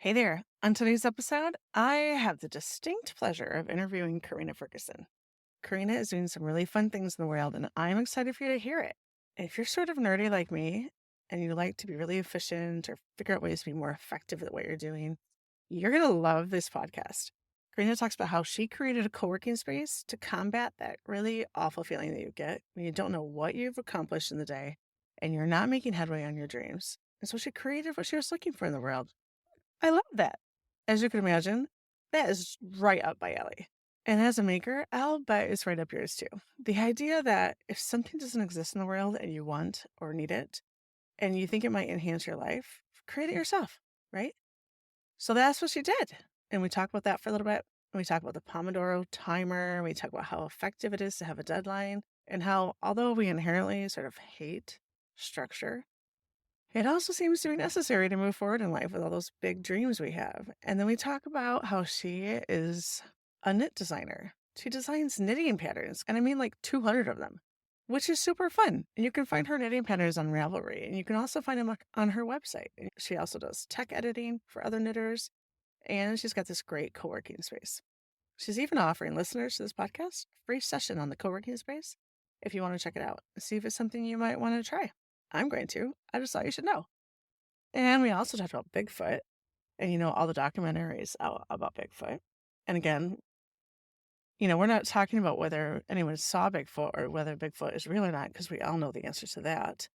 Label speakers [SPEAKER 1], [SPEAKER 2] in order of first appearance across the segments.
[SPEAKER 1] Hey there. On today's episode, I have the distinct pleasure of interviewing Corrina Ferguson. Corrina is doing some really fun things in the world, and I'm excited for you to hear it. If you're sort of nerdy like me and you like to be really efficient or figure out ways to be more effective at what you're doing, you're going to love this podcast. Corrina talks about how she created a co-working space to combat that really awful feeling that you get when you don't know what you've accomplished in the day and you're not making headway on your dreams. And so she created what she was looking for in the world. I love that. As you can imagine, that is right up my alley. And as a maker, I'll bet it's right up yours too. The idea that if something doesn't exist in the world and you want or need it, and you think it might enhance your life, create it yourself, right? So that's what she did. And we talk about that for a little bit. And we talk about the Pomodoro timer. We talk about how effective it is to have a deadline and how, although we inherently sort of hate structure, it also seems to be necessary to move forward in life with all those big dreams we have. And then we talk about how she is a knit designer. She designs knitting patterns, and I mean like 200 of them, which is super fun. And you can find her knitting patterns on Ravelry, and you can also find them on her website. She also does tech editing for other knitters, and she's got this great co-working space. She's even offering listeners to this podcast a free session on the co-working space if you want to check it out and see if it's something you might want to try. I'm going to. I just thought you should know. And we also talked about Bigfoot and, all the documentaries out about Bigfoot. And again, we're not talking about whether anyone saw Bigfoot or whether Bigfoot is real or not, because we all know the answer to that.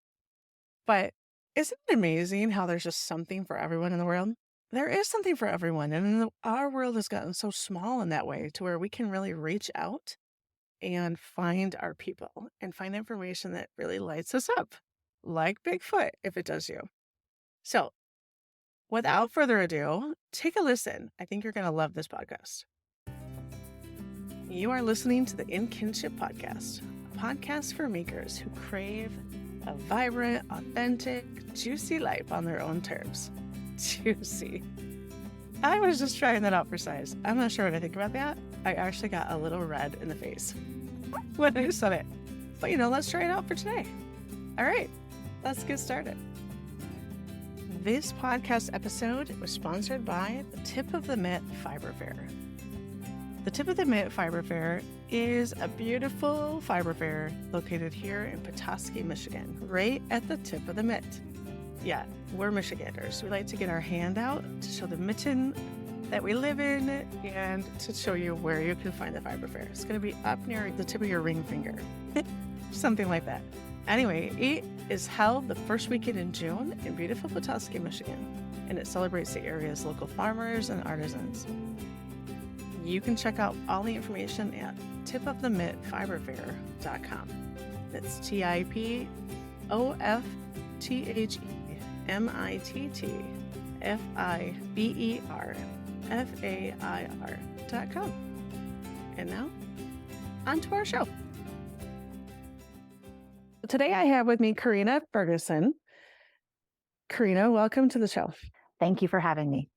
[SPEAKER 1] But isn't it amazing how there's just something for everyone in the world? There is something for everyone. And our world has gotten so small in that way to where we can really reach out and find our people and find information that really lights us up, like Bigfoot, if it does you. So without further ado, take a listen. I think you're going to love this podcast. You are listening to the In Kinship Podcast, a podcast for makers who crave a vibrant, authentic, juicy life on their own terms. Juicy. I was just trying that out for size. I'm not sure what I think about that. I actually got a little red in the face when I said it. But let's try it out for today. All right, let's get started. This podcast episode was sponsored by the Tip of the Mitt Fiber Fair. The Tip of the Mitt Fiber Fair is a beautiful fiber fair located here in Petoskey, Michigan, right at the tip of the mitt. Yeah, we're Michiganders. We like to get our hand out to show the mitten that we live in and to show you where you can find the fiber fair. It's going to be up near the tip of your ring finger, something like that. Anyway, it is held the first weekend in June in beautiful Petoskey, Michigan, and it celebrates the area's local farmers and artisans. You can check out all the information at tipofthemittfiberfair.com. That's TIPOFTHEMITTFIBERFAIR.com. And now, on to our show. Today I have with me Corrina Ferguson. Corrina, welcome to the show.
[SPEAKER 2] Thank you for having me.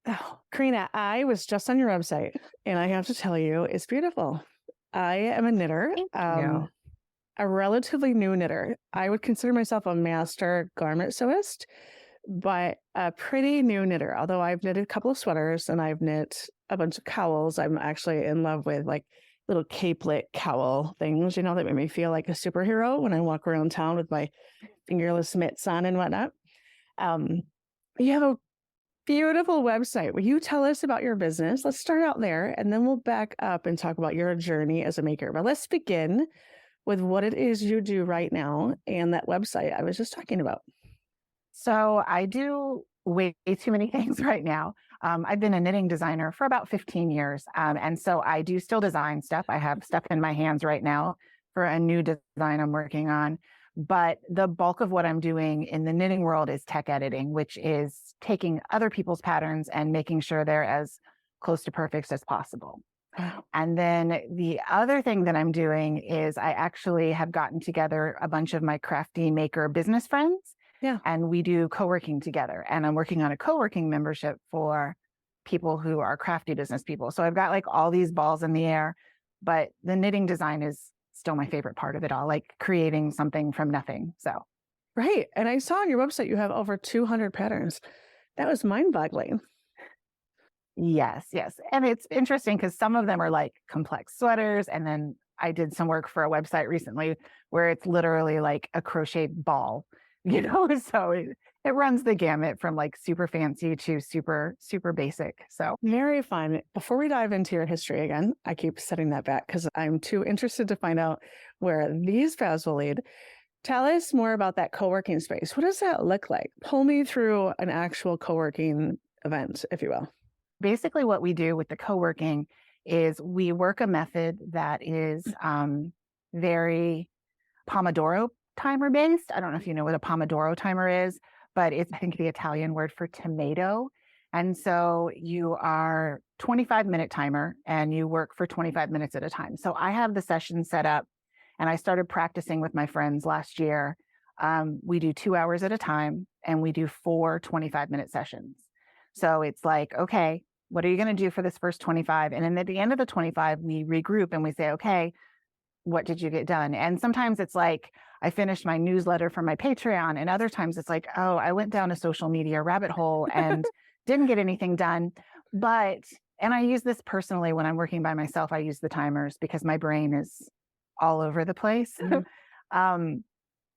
[SPEAKER 1] Oh, Corrina, I was just on your website, and I have to tell you, it's beautiful. I am a knitter, a relatively new knitter. I would consider myself a master garment sewist, but a pretty new knitter. Although I've knitted a couple of sweaters and I've knit a bunch of cowls. I'm actually in love with like little capelet cowl things, that make me feel like a superhero when I walk around town with my fingerless mitts on and whatnot. You have a beautiful website. Will you tell us about your business? Let's start out there, and then we'll back up and talk about your journey as a maker. But let's begin with what it is you do right now and that website I was just talking about.
[SPEAKER 2] So I do way too many things right now. I've been a knitting designer for about 15 years. And so I do still design stuff. I have stuff in my hands right now for a new design I'm working on. But the bulk of what I'm doing in the knitting world is tech editing, which is taking other people's patterns and making sure they're as close to perfect as possible. And then the other thing that I'm doing is I actually have gotten together a bunch of my crafty maker business friends.
[SPEAKER 1] Yeah.
[SPEAKER 2] And we do co-working together. And I'm working on a co-working membership for people who are crafty business people. So I've got like all these balls in the air, but the knitting design is still my favorite part of it all, like creating something from nothing. So.
[SPEAKER 1] Right. And I saw on your website you have over 200 patterns. That was mind-boggling.
[SPEAKER 2] Yes, yes. And it's interesting because some of them are like complex sweaters. And then I did some work for a website recently where it's literally like a crocheted ball, So it runs the gamut from like super fancy to super, super basic. So
[SPEAKER 1] Very fun. Before we dive into your history again, I keep setting that back because I'm too interested to find out where these paths will lead. Tell us more about that co-working space. What does that look like? Pull me through an actual co-working event, if you will.
[SPEAKER 2] basically, what we do with the co working is we work a method that is very Pomodoro timer based. I don't know if you know what a Pomodoro timer is, but it's, I think, the Italian word for tomato. And so you are 25-minute timer and you work for 25 minutes at a time. So I have the session set up and I started practicing with my friends last year. We do 2 hours at a time and we do 4 25-minute sessions. So it's like, okay, what are you going to do for this first 25? And then at the end of the 25, we regroup and we say, okay, what did you get done? And sometimes it's like, I finished my newsletter for my Patreon. And other times it's like, oh, I went down a social media rabbit hole and didn't get anything done. But, and I use this personally when I'm working by myself, I use the timers because my brain is all over the place.
[SPEAKER 1] Mhm.
[SPEAKER 2] um,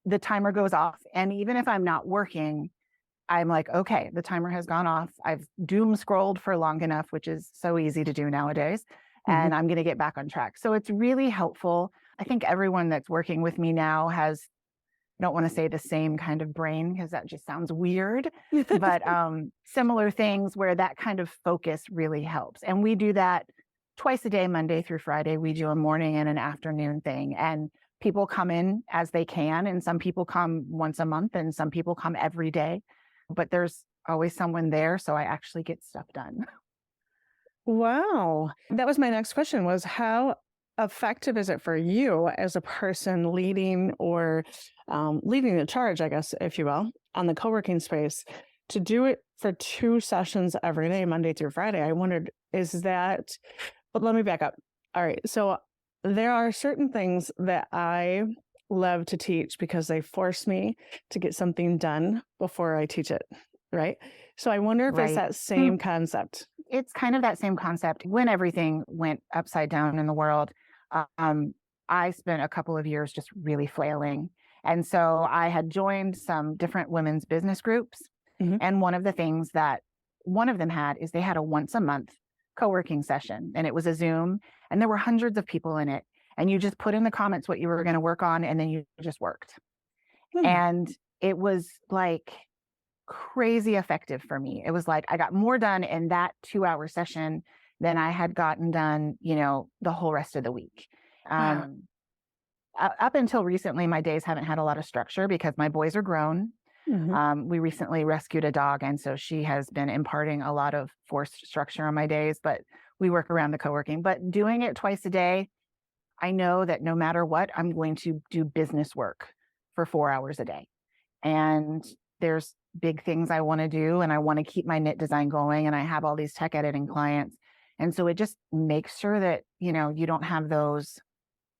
[SPEAKER 2] the timer goes off. And even if I'm not working, I'm like, okay, the timer has gone off. I've doom scrolled for long enough, which is so easy to do nowadays.
[SPEAKER 1] Mhm.
[SPEAKER 2] And I'm going to get back on track. So it's really helpful. I think everyone that's working with me now has, I don't want to say the same kind of brain because that just sounds weird, but similar things where that kind of focus really helps. And we do that twice a day, Monday through Friday. We do a morning and an afternoon thing. And people come in as they can. And some people come once a month and some people come every day, but there's always someone there. So I actually get stuff done.
[SPEAKER 1] Wow. That was my next question was how effective is it for you as a person leading or leading the charge, I guess, if you will, on the co-working space to do it for 2 sessions every day, Monday through Friday? I wondered, is that, but let me back up. All right. So there are certain things that I love to teach because they force me to get something done before I teach it. Right. So I wonder if it's
[SPEAKER 2] Right.
[SPEAKER 1] that same concept.
[SPEAKER 2] It's kind of that same concept. When everything went upside down in the world, um, I spent a couple of years just really flailing. And so I had joined some different women's business groups.
[SPEAKER 1] Mhm.
[SPEAKER 2] And one of the things that one of them had is they had a once a month co-working session and it was a Zoom and there were hundreds of people in it. And you just put in the comments what you were going to work on and then you just worked.
[SPEAKER 1] Hmm.
[SPEAKER 2] And it was like crazy effective for me. It was like I got more done in that 2 hour session than I had gotten done, the whole rest of the week.
[SPEAKER 1] Wow.
[SPEAKER 2] Um, Up until recently, my days haven't had a lot of structure because my boys are grown.
[SPEAKER 1] Mhm.
[SPEAKER 2] We recently rescued a dog, and so she has been imparting a lot of forced structure on my days, but we work around the co working. But doing it twice a day, I know that no matter what, I'm going to do business work for 4 hours a day. And there's big things I want to do and I want to keep my knit design going and I have all these tech editing clients. And so it just makes sure that, you don't have those,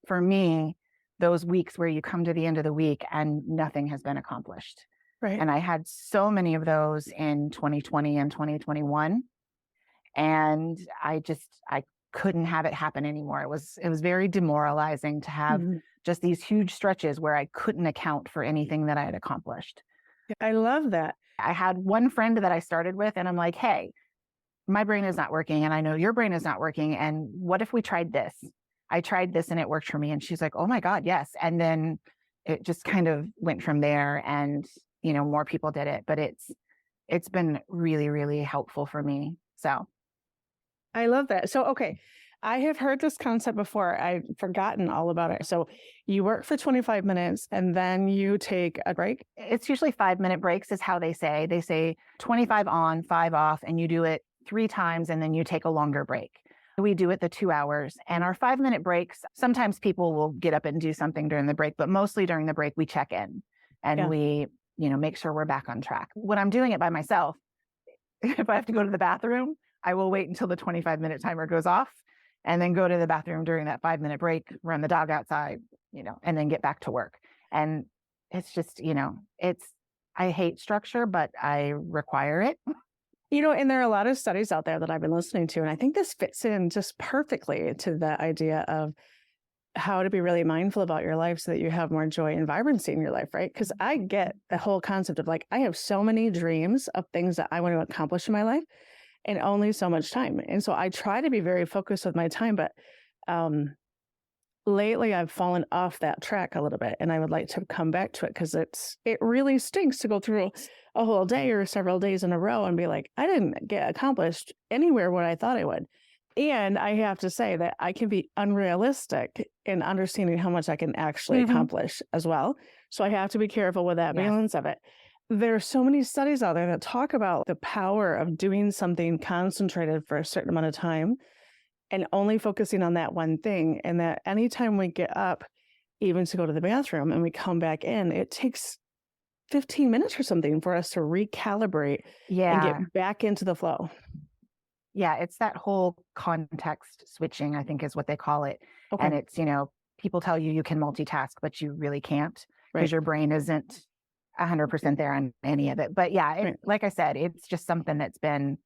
[SPEAKER 2] for me, those weeks where you come to the end of the week and nothing has been accomplished.
[SPEAKER 1] Right.
[SPEAKER 2] And I had so many of those in 2020 and 2021 and I couldn't have it happen anymore. It was very demoralizing to have
[SPEAKER 1] Mhm.
[SPEAKER 2] just these huge stretches where I couldn't account for anything that I had accomplished.
[SPEAKER 1] I love that.
[SPEAKER 2] I had one friend that I started with, and I'm like, hey, my brain is not working, and I know your brain is not working. And what if we tried this? I tried this and it worked for me. And she's like, oh my God, yes. And then it just kind of went from there and more people did it. But it's been really, really helpful for me. So
[SPEAKER 1] I love that. So, okay, I have heard this concept before. I've forgotten all about it. So, you work for 25 minutes and then you take a break.
[SPEAKER 2] it's usually 5-minute breaks, is how they say. They say 25 on, 5 off, and you do it 3 times and then you take a longer break. We do it the 2 hours and our 5-minute breaks. Sometimes people will get up and do something during the break, but mostly during the break, we check in and
[SPEAKER 1] Yeah.
[SPEAKER 2] we, make sure we're back on track. When I'm doing it by myself, if I have to go to the bathroom, I will wait until the 25-minute timer goes off and then go to the bathroom during that 5-minute break, run the dog outside, and then get back to work. And it's just, I hate structure, but I require it.
[SPEAKER 1] And there are a lot of studies out there that I've been listening to, and I think this fits in just perfectly to the idea of how to be really mindful about your life so that you have more joy and vibrancy in your life, right? Because I get the whole concept of like, I have so many dreams of things that I want to accomplish in my life and only so much time. And so I try to be very focused with my time, but um, lately I've fallen off that track a little bit and I would like to come back to it because it really stinks to go through a whole day or several days in a row and be like, I didn't get accomplished anywhere what I thought I would. And I have to say that I can be unrealistic in understanding how much I can actually
[SPEAKER 2] Hmm.
[SPEAKER 1] accomplish as well. So I have to be careful with that
[SPEAKER 2] Yes.
[SPEAKER 1] balance of it. There are so many studies out there that talk about the power of doing something concentrated for a certain amount of time and only focusing on that one thing. And that anytime we get up, even to go to the bathroom and we come back in, it takes 15 minutes or something for us to recalibrate and
[SPEAKER 2] Yeah.
[SPEAKER 1] get back into the flow.
[SPEAKER 2] Yeah. It's that whole context switching, I think is what they call it.
[SPEAKER 1] Okay.
[SPEAKER 2] And it's, people tell you you can multitask, but you really can't because
[SPEAKER 1] Right.
[SPEAKER 2] your brain isn't 100% there on any of it. But yeah,
[SPEAKER 1] Right.
[SPEAKER 2] like I said, it's just something that's been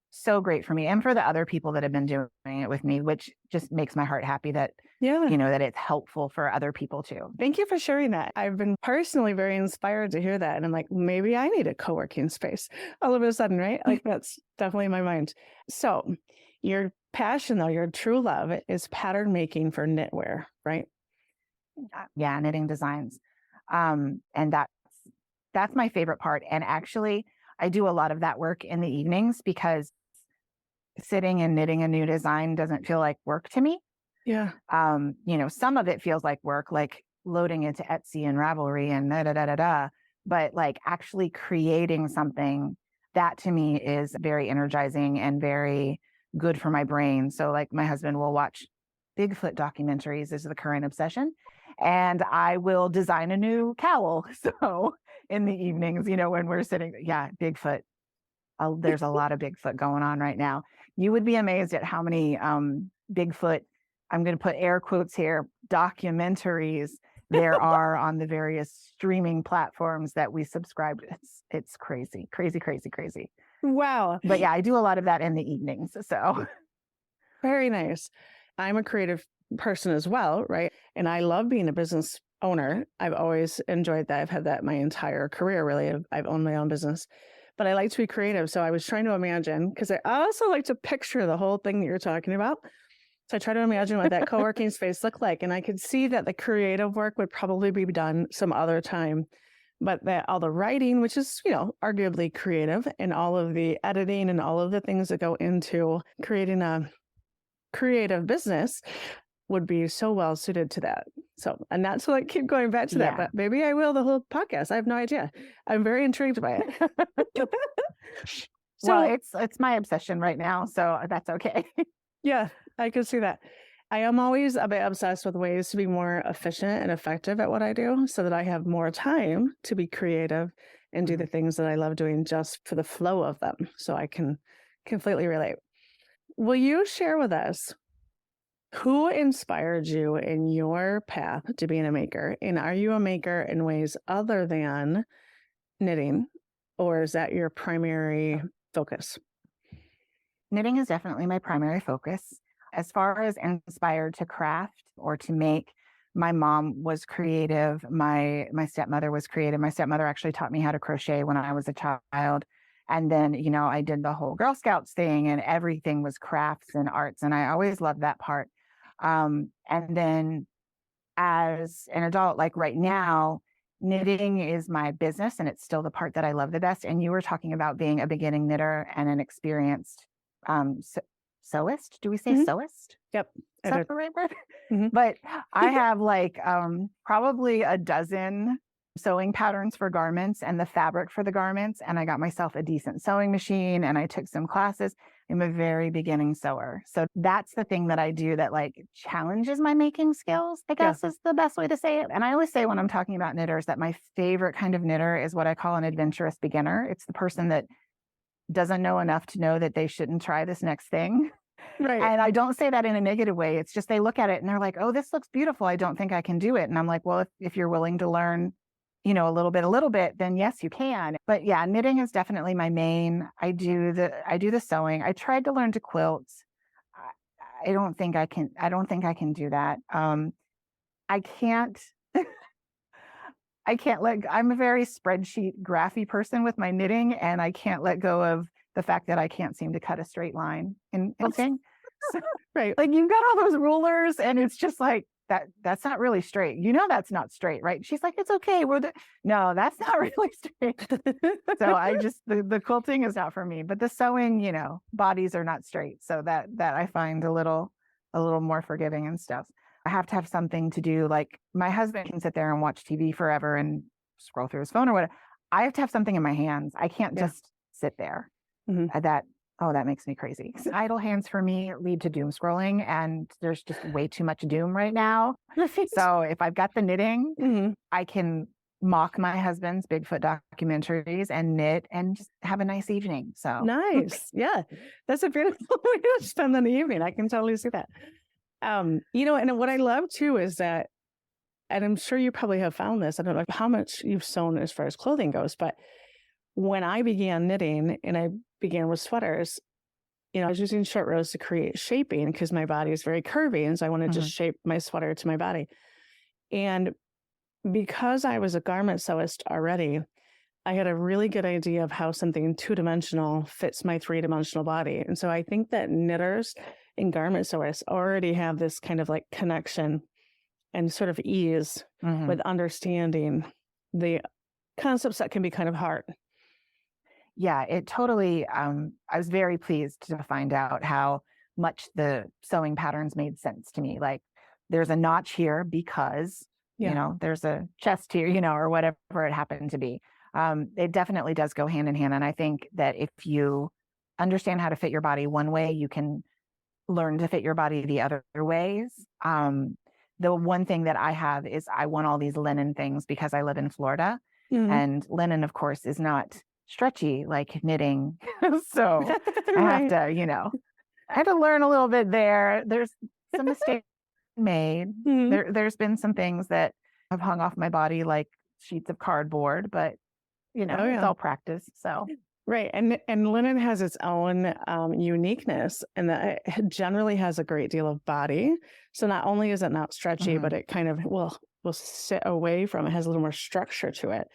[SPEAKER 2] so great for me and for the other people that have been doing it with me, which just makes my heart happy that,
[SPEAKER 1] Yeah.
[SPEAKER 2] that it's helpful for other people too.
[SPEAKER 1] Thank you for sharing that. I've been personally very inspired to hear that. And I'm like, maybe I need a co working space all of a sudden, right? Like, that's definitely in my mind. So, your passion, though, your true love is pattern making for knitwear, right?
[SPEAKER 2] Yeah, knitting designs. And that's my favorite part. And actually, I do a lot of that work in the evenings because sitting and knitting a new design doesn't feel like work to me.
[SPEAKER 1] Yeah.
[SPEAKER 2] Some of it feels like work, like loading into Etsy and Ravelry and da da da da da. But like actually creating something that to me is very energizing and very good for my brain. So like my husband will watch Bigfoot documentaries is the current obsession. And I will design a new cowl. So in the evenings, when we're sitting, yeah, Bigfoot. There's a lot of Bigfoot going on right now. You would be amazed at how many Bigfoot, I'm going to put air quotes here, documentaries there are on the various streaming platforms that we subscribe to. It's crazy, crazy, crazy, crazy.
[SPEAKER 1] Wow.
[SPEAKER 2] But yeah, I do a lot of that in the evenings. So
[SPEAKER 1] Very nice. I'm a creative person as well, right? And I love being a business owner. I've always enjoyed that. I've had that my entire career, really. I've owned my own business, but I like to be creative. So I was trying to imagine, because I also like to picture the whole thing that you're talking about. So I try to imagine what that co-working space looked like. And I could see that the creative work would probably be done some other time, but that all the writing, which is, arguably creative, and all of the editing and all of the things that go into creating a creative business would be so well suited to that. So, and not to like keep going back to that,
[SPEAKER 2] yeah.
[SPEAKER 1] but maybe I will the whole podcast. I have no idea. I'm very intrigued by it.
[SPEAKER 2] Well,
[SPEAKER 1] So,
[SPEAKER 2] it's my obsession right now, so that's okay.
[SPEAKER 1] yeah, I can see that. I am always a bit obsessed with ways to be more efficient and effective at what I do so that I have more time to be creative and do the
[SPEAKER 2] Mhm.
[SPEAKER 1] things that I love doing just for the flow of them. So I can completely relate. Will you share with us who inspired you in your path to being a maker? And are you a maker in ways other than knitting, or is that your primary focus?
[SPEAKER 2] Knitting is definitely my primary focus. As far as inspired to craft or to make, my mom was creative. My stepmother was creative. My stepmother actually taught me how to crochet when I was a child. And then, I did the whole Girl Scouts thing and everything was crafts and arts. And I always loved that part. And then as an adult, like right now, knitting is my business and it's still the part that I love the best. And you were talking about being a beginning knitter and an experienced um, se- sewist. Do we say
[SPEAKER 1] Hmm.
[SPEAKER 2] sewist?
[SPEAKER 1] Yep,
[SPEAKER 2] Is
[SPEAKER 1] I
[SPEAKER 2] that
[SPEAKER 1] did.
[SPEAKER 2] the right word?
[SPEAKER 1] Hmm.
[SPEAKER 2] But I have like probably a dozen sewing patterns for garments and the fabric for the garments. And I got myself a decent sewing machine and I took some classes. I'm a very beginning sewer. So that's the thing that I do that like challenges my making skills, I
[SPEAKER 1] Yeah,
[SPEAKER 2] guess is the best way to say it. And I always say when I'm talking about knitters that my favorite kind of knitter is what I call an adventurous beginner. It's the person that doesn't know enough to know that they shouldn't try this next thing.
[SPEAKER 1] right.
[SPEAKER 2] And I don't say that in a negative way. It's just they look at it and they're like, oh, this looks beautiful. I don't think I can do it. And I'm like, well, if you're willing to learn, a little bit, then yes, you can. But yeah, knitting is definitely my main. I do the sewing. I tried to learn to quilt. I don't think I can do that. I can't I'm a very spreadsheet graphy person with my knitting, and I can't let go of the fact that I can't seem to cut a straight line in quilting. So,
[SPEAKER 1] Right.
[SPEAKER 2] like, you've got all those rulers and it's just like that's not really straight. That's not straight, right? She's like, it's okay. No, that's not really straight. So I just the quilting is not for me. But the sewing, bodies are not straight. So that I find a little more forgiving and stuff. I have to have something to do. Like, my husband can sit there and watch TV forever and scroll through his phone or whatever. I have to have something in my hands. I can't
[SPEAKER 1] Yeah.
[SPEAKER 2] just sit there.
[SPEAKER 1] Mhm.
[SPEAKER 2] That makes me crazy. Idle hands for me lead to doom scrolling, and there's just way too much doom right now. So if I've got the knitting,
[SPEAKER 1] Mhm.
[SPEAKER 2] I can mock my husband's Bigfoot documentaries and knit and just have a nice evening. So
[SPEAKER 1] Nice. Yeah. That's a beautiful way to spend an evening. I can totally see that. And what I love too is that, and I'm sure you probably have found this, I don't know how much you've sewn as far as clothing goes, but when I began knitting and I began with sweaters, I was using short rows to create shaping because my body is very curvy. And so I wanted to
[SPEAKER 2] mhm,
[SPEAKER 1] shape my sweater to my body. And because I was a garment sewist already, I had a really good idea of how something two-dimensional fits my three-dimensional body. And so I think that knitters and garment sewists already have this kind of like connection and sort of ease
[SPEAKER 2] mhm.
[SPEAKER 1] with understanding the concepts that can be kind of hard.
[SPEAKER 2] Yeah, it totally. I was very pleased to find out how much the sewing patterns made sense to me. Like, there's a notch here because,
[SPEAKER 1] Yeah.
[SPEAKER 2] there's a chest here, or whatever it happened to be. It definitely does go hand in hand. And I think that if you understand how to fit your body one way, you can learn to fit your body the other ways. The one thing that I have is I want all these linen things because I live in Florida,
[SPEAKER 1] Mhm.
[SPEAKER 2] and linen, of course, is not stretchy like knitting. So I have
[SPEAKER 1] Right.
[SPEAKER 2] to, I had to learn a little bit there. There's some mistakes made.
[SPEAKER 1] Mhm.
[SPEAKER 2] There's been some things that have hung off my body like sheets of cardboard, but
[SPEAKER 1] Oh,
[SPEAKER 2] it's
[SPEAKER 1] yeah.
[SPEAKER 2] all practice. So
[SPEAKER 1] Right. And linen has its own uniqueness, and that it generally has a great deal of body. So not only is it not stretchy, but
[SPEAKER 2] mhm.
[SPEAKER 1] it kind of will sit away from it, has a little more structure to it.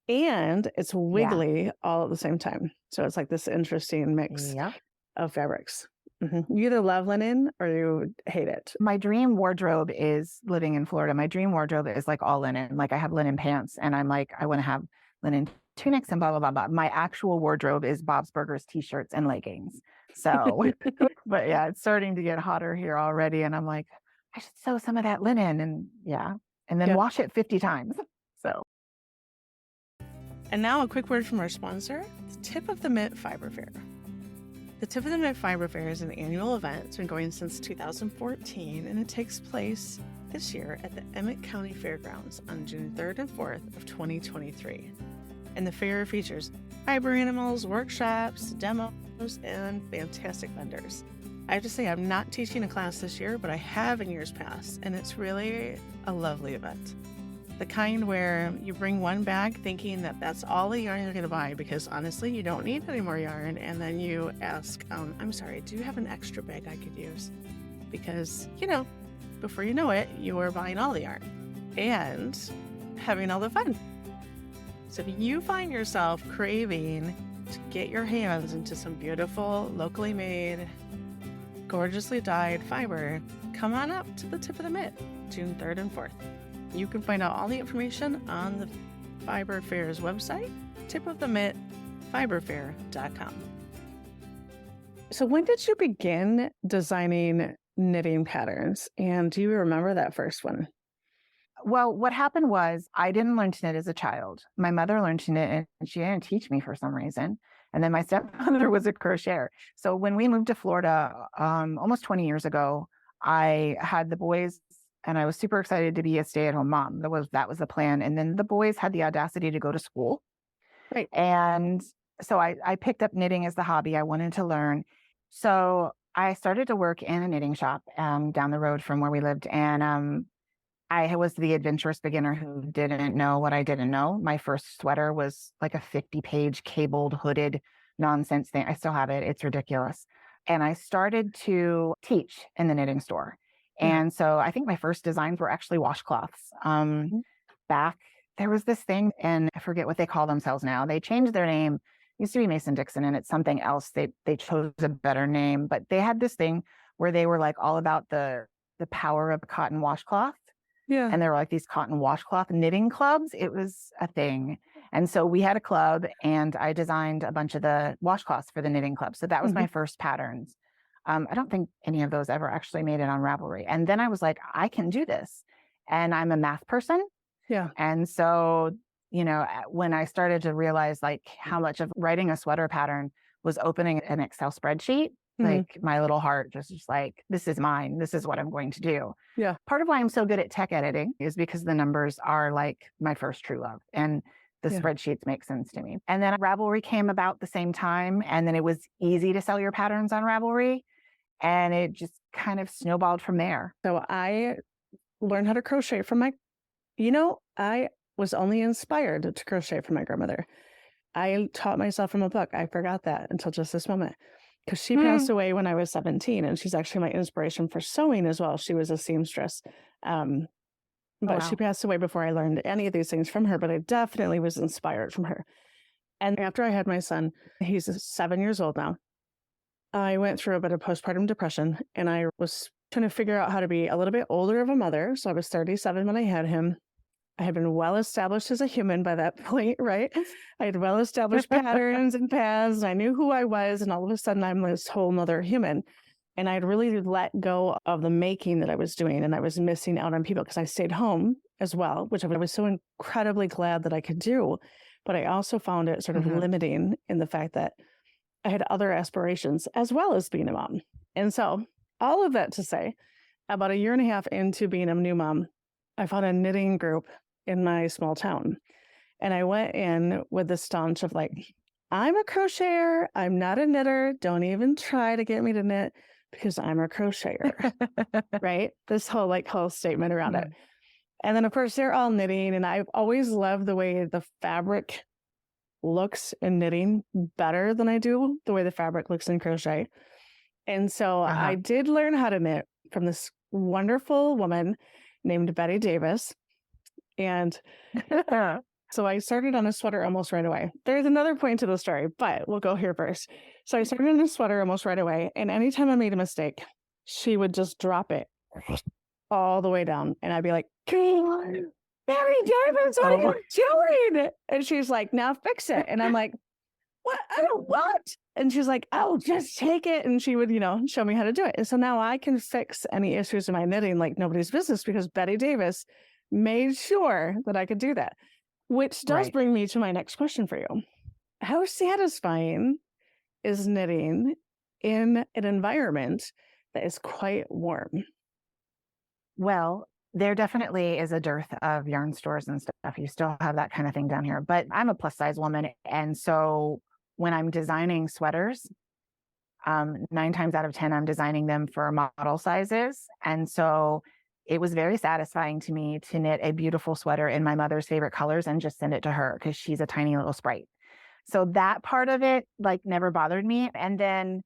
[SPEAKER 1] And it's
[SPEAKER 2] Yeah.
[SPEAKER 1] wiggly all at the same time. So it's like this interesting mix
[SPEAKER 2] Yep.
[SPEAKER 1] of fabrics. You either love linen or you hate it.
[SPEAKER 2] My dream wardrobe is living in Florida. My dream wardrobe is like all linen. Like, I have linen pants and I'm like, I want to have linen tunics and blah, blah, blah, blah. My actual wardrobe is Bob's Burgers t-shirts and leggings. So, but yeah, it's starting to get hotter here already. And I'm like, I should sew some of that linen and yeah, and then
[SPEAKER 1] Yeah.
[SPEAKER 2] wash it 50 times. So,
[SPEAKER 1] And now a quick word from our sponsor, the Tip of the Mitt Fiber Fair. The Tip of the Mitt Fiber Fair is an annual event. It's been going since 2014, and it takes place this year at the Emmett County Fairgrounds on June 3rd and 4th of 2023. And the fair features fiber animals, workshops, demos, and fantastic vendors. I have to say, I'm not teaching a class this year, but I have in years past, and it's really a lovely event. The kind where you bring one bag thinking that that's all the yarn you're going to buy because honestly, you don't need any more yarn. And then you ask, I'm sorry, do you have an extra bag I could use? Because, before you know it, you are buying all the yarn and having all the fun. So if you find yourself craving to get your hands into some beautiful, locally made, gorgeously dyed fiber, come on up to the Tip of the Mitt, June 3rd and 4th. You can find out all the information on the Fiber Fair's website, tipofthemittfiberfair.com. So when did you begin designing knitting patterns? And do you remember that first one?
[SPEAKER 2] well, what happened was I didn't learn to knit as a child. My mother learned to knit and she didn't teach me for some reason. And then my stepmother was a crocheter. So when we moved to Florida almost 20 years ago, I had the boys and I was super excited to be a stay-at-home mom. That was the plan. And then the boys had the audacity to go to school.
[SPEAKER 1] Right.
[SPEAKER 2] And so I picked up knitting as the hobby. I wanted to learn. So I started to work in a knitting shop down the road from where we lived. And I was the adventurous beginner who didn't know what I didn't know. My first sweater was like a 50-page cabled hooded nonsense thing. I still have it. It's ridiculous. And I started to teach in the knitting store.
[SPEAKER 1] Yeah.
[SPEAKER 2] And so I think my first designs were actually washcloths.
[SPEAKER 1] Mhm.
[SPEAKER 2] Back there was this thing, and I forget what they call themselves now. They changed their name. It used to be Mason Dixon, and it's something else. They chose a better name, but they had this thing where they were like all about the power of cotton washcloth,
[SPEAKER 1] Yeah.
[SPEAKER 2] and there were like these cotton washcloth knitting clubs. It was a thing. And so we had a club, and I designed a bunch of the washcloths for the knitting club. So that was
[SPEAKER 1] Mhm.
[SPEAKER 2] my first patterns. I don't think any of those ever actually made it on Ravelry. And then I was like, I can do this. And I'm a math person.
[SPEAKER 1] Yeah.
[SPEAKER 2] And so, when I started to realize like how much of writing a sweater pattern was opening an Excel spreadsheet,
[SPEAKER 1] Mhm.
[SPEAKER 2] like my little heart just like, this is mine. This is what I'm going to do.
[SPEAKER 1] Yeah.
[SPEAKER 2] Part of why I'm so good at tech editing is because the numbers are like my first true love, and the
[SPEAKER 1] Yeah.
[SPEAKER 2] spreadsheets make sense to me. And then Ravelry came about the same time. And then it was easy to sell your patterns on Ravelry. And it just kind of snowballed from there.
[SPEAKER 1] So I learned how to crochet from I was only inspired to crochet from my grandmother. I taught myself from a book. I forgot that until just this moment because she passed
[SPEAKER 2] Mm.
[SPEAKER 1] away when I was 17, and she's actually my inspiration for sewing as well. She was a seamstress. Um,
[SPEAKER 2] Oh,
[SPEAKER 1] but she
[SPEAKER 2] wow.
[SPEAKER 1] passed away before I learned any of these things from her, but I definitely was inspired from her. And after I had my son, he's 7 years old now. I went through a bit of postpartum depression, and I was trying to figure out how to be a little bit older of a mother. So I was 37 when I had him. I had been well established as a human by that point, right? I had well established patterns and paths, and I knew who I was. And all of a sudden, I'm this whole nother human. And I'd really let go of the making that I was doing. And I was missing out on people because I stayed home as well, which I was so incredibly glad that I could do. But I also found it sort of
[SPEAKER 2] Mhm.
[SPEAKER 1] limiting in the fact that I had other aspirations as well as being a mom. And so, all of that to say, about a year and a half into being a new mom, I found a knitting group in my small town. And I went in with the staunch of like, I'm a crocheter. I'm not a knitter. Don't even try to get me to knit because I'm a crocheter. Right? This whole statement around it.
[SPEAKER 2] Mm.
[SPEAKER 1] And then of course they're all knitting. And I've always loved the way the fabric looks in knitting better than I do the way the fabric looks in crochet. And so I
[SPEAKER 2] Uh-huh.
[SPEAKER 1] did learn how to knit from this wonderful woman named Betty Davis. And so I started on a sweater almost right away. There's another point to the story, but we'll go here first. So I started on a sweater almost right away. And anytime I made a mistake, she would just drop it all the way down. And I'd be like, Mary Davis, what are
[SPEAKER 2] Oh.
[SPEAKER 1] you doing? And she's like, now fix it. And I'm like, what? I don't what? And she's like, oh, just take it. And she would, show me how to do it. And so now I can fix any issues in my knitting like nobody's business because Betty Davis made sure that I could do that. Which does
[SPEAKER 2] Right.
[SPEAKER 1] bring me to my next question for you. How satisfying is knitting in an environment that is quite warm?
[SPEAKER 2] Well, there definitely is a dearth of yarn stores and stuff. You still have that kind of thing down here. But I'm a plus size woman. And so when I'm designing sweaters, 9 times out of 10, I'm designing them for model sizes. And so it was very satisfying to me to knit a beautiful sweater in my mother's favorite colors and just send it to her because she's a tiny little sprite. So that part of it like never bothered me. And then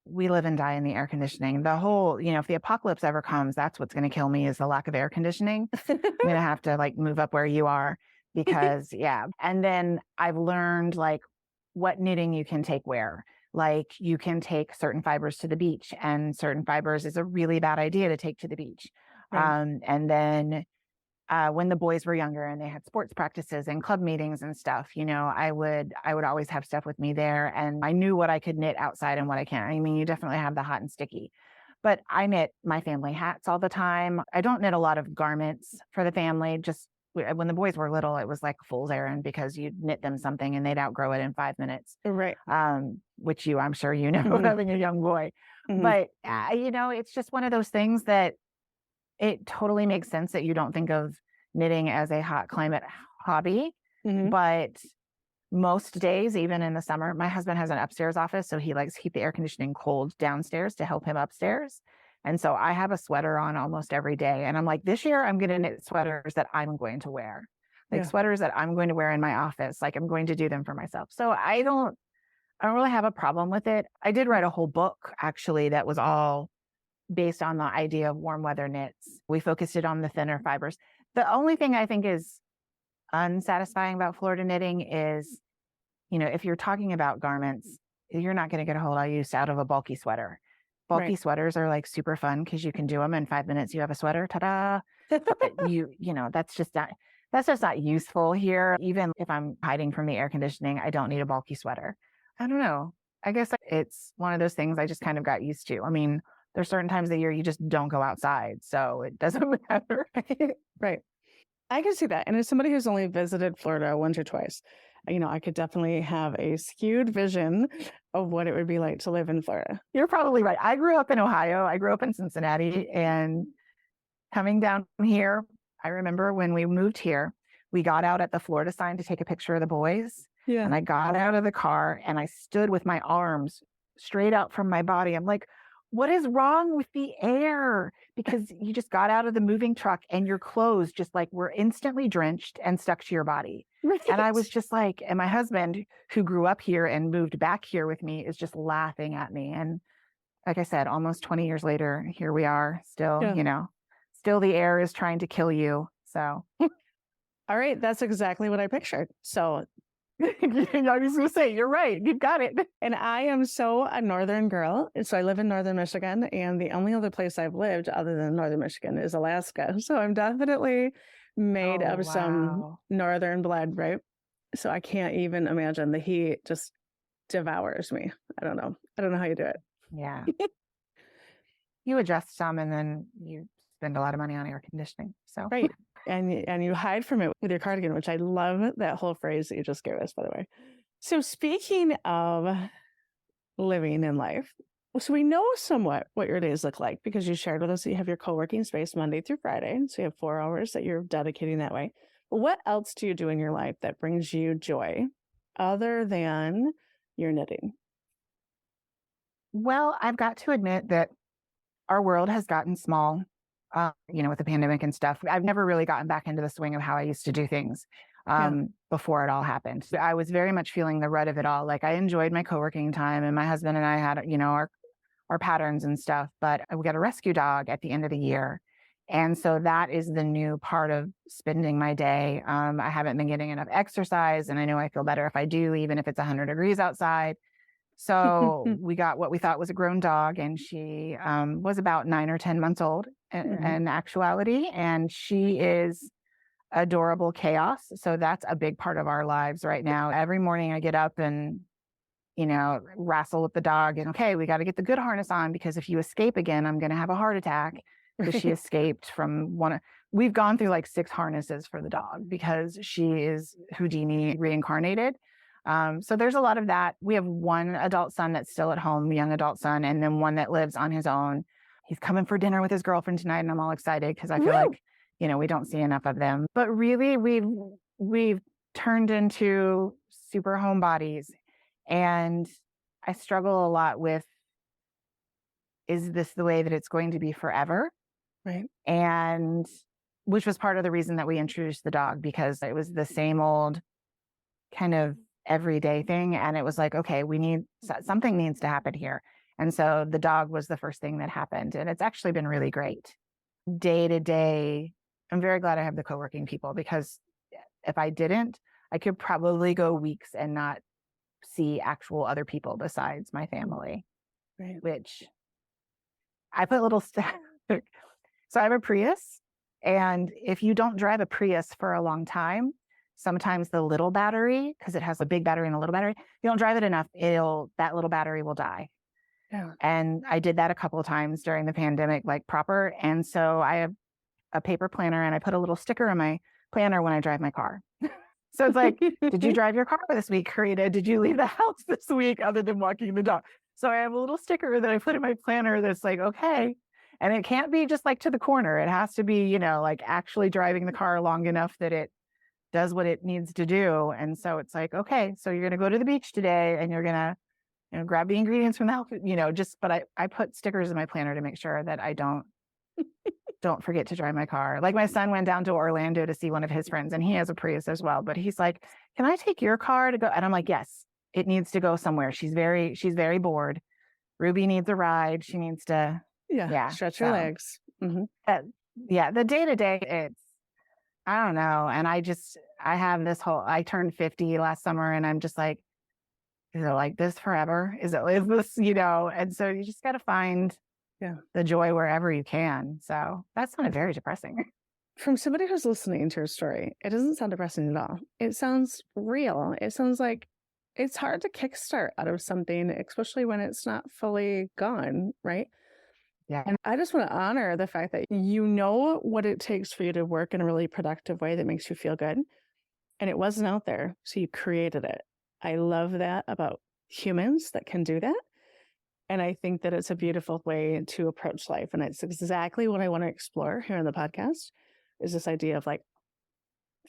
[SPEAKER 2] we live and die in the air conditioning. The whole, if the apocalypse ever comes, that's what's going to kill me is the lack of air conditioning. I'm going to have to like move up where you are because yeah. And then I've learned like what knitting you can take where. Like you can take certain fibers to the beach, and certain fibers is a really bad idea to take to the beach.
[SPEAKER 1] Right.
[SPEAKER 2] And then when the boys were younger and they had sports practices and club meetings and stuff, I would always have stuff with me there, and I knew what I could knit outside and what I can't. I mean, you definitely have the hot and sticky, but I knit my family hats all the time. I don't knit a lot of garments for the family. Just when the boys were little, it was like a fool's errand because you'd knit them something and they'd outgrow it in 5 minutes.
[SPEAKER 1] Right.
[SPEAKER 2] Which I'm sure
[SPEAKER 1] Mhm.
[SPEAKER 2] having a young boy.
[SPEAKER 1] Mhm.
[SPEAKER 2] But it's just one of those things that it totally makes sense that you don't think of knitting as a hot climate hobby,
[SPEAKER 1] Mhm.
[SPEAKER 2] but most days, even in the summer, my husband has an upstairs office, so he likes to keep the air conditioning cold downstairs to help him upstairs. And so I have a sweater on almost every day. And I'm like, this year I'm going to knit sweaters that I'm going to wear, like
[SPEAKER 1] Yeah.
[SPEAKER 2] sweaters that I'm going to wear in my office. Like I'm going to do them for myself. So I don't really have a problem with it. I did write a whole book actually that was all based on the idea of warm weather knits. We focused it on the thinner fibers. The only thing I think is unsatisfying about Florida knitting is, if you're talking about garments, you're not going to get a whole lot of use out of a bulky sweater.
[SPEAKER 1] Right.
[SPEAKER 2] Bulky sweaters are like super fun because you can do them in 5 minutes. You have a sweater, ta-da! But that's just not useful here. Even if I'm hiding from the air conditioning, I don't need a bulky sweater. I don't know. I guess it's one of those things I just kind of got used to. I mean, there's certain times of the year you just don't go outside, so it doesn't matter.
[SPEAKER 1] Right. I can see that. And as somebody who's only visited Florida once or twice, I could definitely have a skewed vision of what it would be like to live in Florida.
[SPEAKER 2] You're probably right. I grew up in Ohio. I grew up in Cincinnati, and coming down here, I remember when we moved here, we got out at the Florida sign to take a picture of the boys.
[SPEAKER 1] Yeah.
[SPEAKER 2] And I got out of the car and I stood with my arms straight out from my body. I'm like, what is wrong with the air? Because you just got out of the moving truck and your clothes just like were instantly drenched and stuck to your body. And I was just like, and my husband, who grew up here and moved back here with me, is just laughing at me. And like I said, almost 20 years later, here we are still,
[SPEAKER 1] Yeah.
[SPEAKER 2] still the air is trying to kill you. So
[SPEAKER 1] All right. That's exactly what I pictured. So,
[SPEAKER 2] I was going to say, you're right. You've got it.
[SPEAKER 1] and I am so a northern girl. So I live in northern Michigan, and the only other place I've lived other than northern Michigan is Alaska. So I'm definitely made
[SPEAKER 2] Oh,
[SPEAKER 1] of some
[SPEAKER 2] wow.
[SPEAKER 1] northern blood, right? So I can't even imagine the heat just devours me. I don't know. I don't know how you do it.
[SPEAKER 2] Yeah. You adjust some and then you spend a lot of money on air conditioning. So,
[SPEAKER 1] Right. And you hide from it with your cardigan, which I love that whole phrase that you just gave us, by the way. So speaking of living in life, so we know somewhat what your days look like because you shared with us that you have your co-working space Monday through Friday. So you have 4 hours that you're dedicating that way. But what else do you do in your life that brings you joy other than your knitting?
[SPEAKER 2] well, I've got to admit that our world has gotten small, with the pandemic and stuff. I've never really gotten back into the swing of how I used to do things
[SPEAKER 1] Yeah.
[SPEAKER 2] before it all happened. I was very much feeling the rut of it all. Like I enjoyed my co-working time, and my husband and I had, our patterns and stuff, but we got a rescue dog at the end of the year. And so that is the new part of spending my day. I haven't been getting enough exercise, and I know I feel better if I do, even if it's 100 degrees outside. So we got what we thought was a grown dog, and she was about 9 or 10 months old
[SPEAKER 1] Mhm.
[SPEAKER 2] in actuality, and she is adorable chaos. So that's a big part of our lives right now. Every morning I get up and wrestle with the dog, and okay, we got to get the good harness on because if you escape again, I'm going to have a heart attack because she
[SPEAKER 1] Right.
[SPEAKER 2] escaped from one. We've gone through like 6 harnesses for the dog because she is Houdini reincarnated. So there's a lot of that. We have one adult son that's still at home, young adult son, and then one that lives on his own. He's coming for dinner with his girlfriend tonight, and I'm all excited because I feel
[SPEAKER 1] Woo!
[SPEAKER 2] like, we don't see enough of them. But really, we've turned into super homebodies, and I struggle a lot with, is this the way that it's going to be forever?
[SPEAKER 1] Right.
[SPEAKER 2] And which was part of the reason that we introduced the dog, because it was the same old kind of everyday thing. And it was like, okay, something needs to happen here. And so the dog was the first thing that happened. And it's actually been really great. Day to day, I'm very glad I have the co-working people, because if I didn't, I could probably go weeks and not see actual other people besides my family,
[SPEAKER 1] Right.
[SPEAKER 2] which I put little So I have a Prius, and if you don't drive a Prius for a long time, sometimes the little battery, because it has a big battery and a little battery, you don't drive it enough, that little battery will die.
[SPEAKER 1] Yeah.
[SPEAKER 2] And I did that a couple of times during the pandemic, like proper. And so I have a paper planner, and I put a little sticker in my planner when I drive my car. So it's like, did you drive your car this week, Corrina? Did you leave the house this week other than walking the dog? So I have a little sticker that I put in my planner that's like, okay. And it can't be just like to the corner. It has to be, like actually driving the car long enough that it does what it needs to do. And so it's like, okay, so you're going to go to the beach today, and you're going to, grab the ingredients from the health, but I put stickers in my planner to make sure that I don't forget to drive my car. Like my son went down to Orlando to see one of his friends and he has a Prius as well, but he's like, can I take your car to go? And I'm like, yes, it needs to go somewhere. She's very bored. Ruby needs a ride. She needs to,
[SPEAKER 1] Yeah.
[SPEAKER 2] yeah.
[SPEAKER 1] Stretch your
[SPEAKER 2] So
[SPEAKER 1] legs. Hmm.
[SPEAKER 2] yeah, the day to day, I don't know. And I have I turned 50 last summer and I'm just like, is it like this forever? Is this, and so you just got to find
[SPEAKER 1] Yeah.
[SPEAKER 2] the joy wherever you can. So that sounded very depressing.
[SPEAKER 1] From somebody who's listening to your story, it doesn't sound depressing at all. It sounds real. It sounds like it's hard to kickstart out of something, especially when it's not fully gone, right?
[SPEAKER 2] Yeah.
[SPEAKER 1] And I just want to honor the fact that you know what it takes for you to work in a really productive way that makes you feel good. And it wasn't out there. So you created it. I love that about humans that can do that. And I think that it's a beautiful way to approach life. And it's exactly what I want to explore here on the podcast is this idea of like,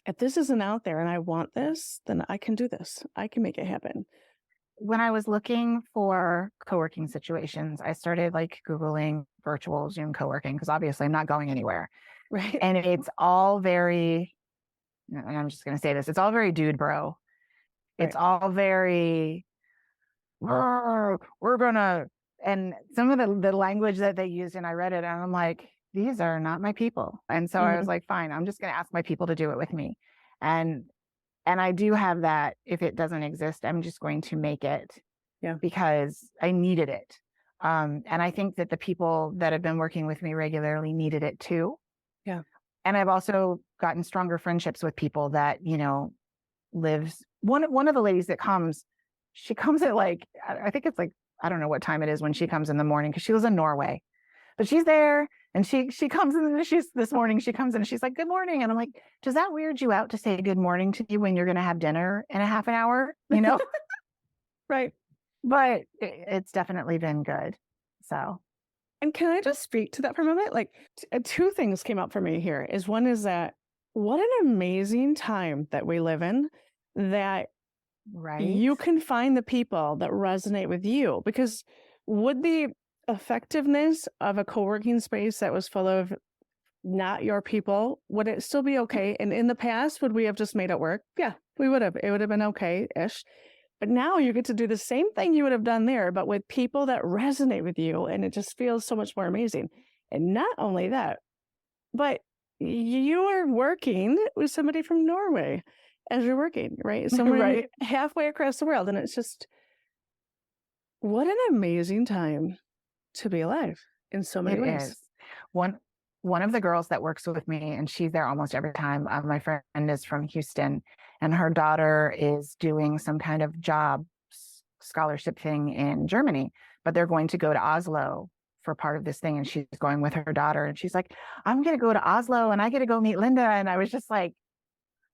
[SPEAKER 1] if this isn't out there and I want this, then I can do this. I can make it happen.
[SPEAKER 2] When I was looking for co-working situations, I started like Googling virtual Zoom co-working because obviously I'm not going anywhere.
[SPEAKER 1] Right.
[SPEAKER 2] And it's all very, and I'm just going to say this, it's all very dude bro. It's
[SPEAKER 1] Right.
[SPEAKER 2] all very, we're going to, and some of the language that they used, and I read it and I'm like, these are not my people. And so I was like, fine, I'm just going to ask my people to do it with me. And I do have that. If it doesn't exist, I'm just going to make it.
[SPEAKER 1] Yeah.
[SPEAKER 2] Because I needed it. And I think that the people that have been working with me regularly needed it too.
[SPEAKER 1] Yeah.
[SPEAKER 2] And I've also gotten stronger friendships with people that, lives. One of the ladies that comes, she comes at like, I think it's like, I don't know what time it is when she comes in the morning because she lives in Norway. But she's there and she comes in and this morning she comes in and she's like, good morning. And I'm like, does that weird you out to say good morning to you when you're going to have dinner in a half an hour?
[SPEAKER 1] Right.
[SPEAKER 2] But it's definitely been good. So.
[SPEAKER 1] And can I just speak to that for a moment? Like two things came up for me here is one is that what an amazing time that we live in that
[SPEAKER 2] Right.
[SPEAKER 1] you can find the people that resonate with you because would the effectiveness of a co-working space that was full of not your people, would it still be okay? And in the past, would we have just made it work? Yeah, we would have. It would have been okay-ish. But now you get to do the same thing you would have done there, but with people that resonate with you. And it just feels so much more amazing. And not only that, but you are working with somebody from Norway as you're working, right? Somewhere
[SPEAKER 2] Right.
[SPEAKER 1] halfway across the world. And it's just, what an amazing time to be alive in so many ways.
[SPEAKER 2] Is. One of the girls that works with me, and she's there almost every time. My friend is from Houston, and her daughter is doing some kind of job scholarship thing in Germany, but they're going to go to Oslo for part of this thing, and she's going with her daughter, and she's like, I'm going to go to Oslo, and I get to go meet Linda, and I was just like,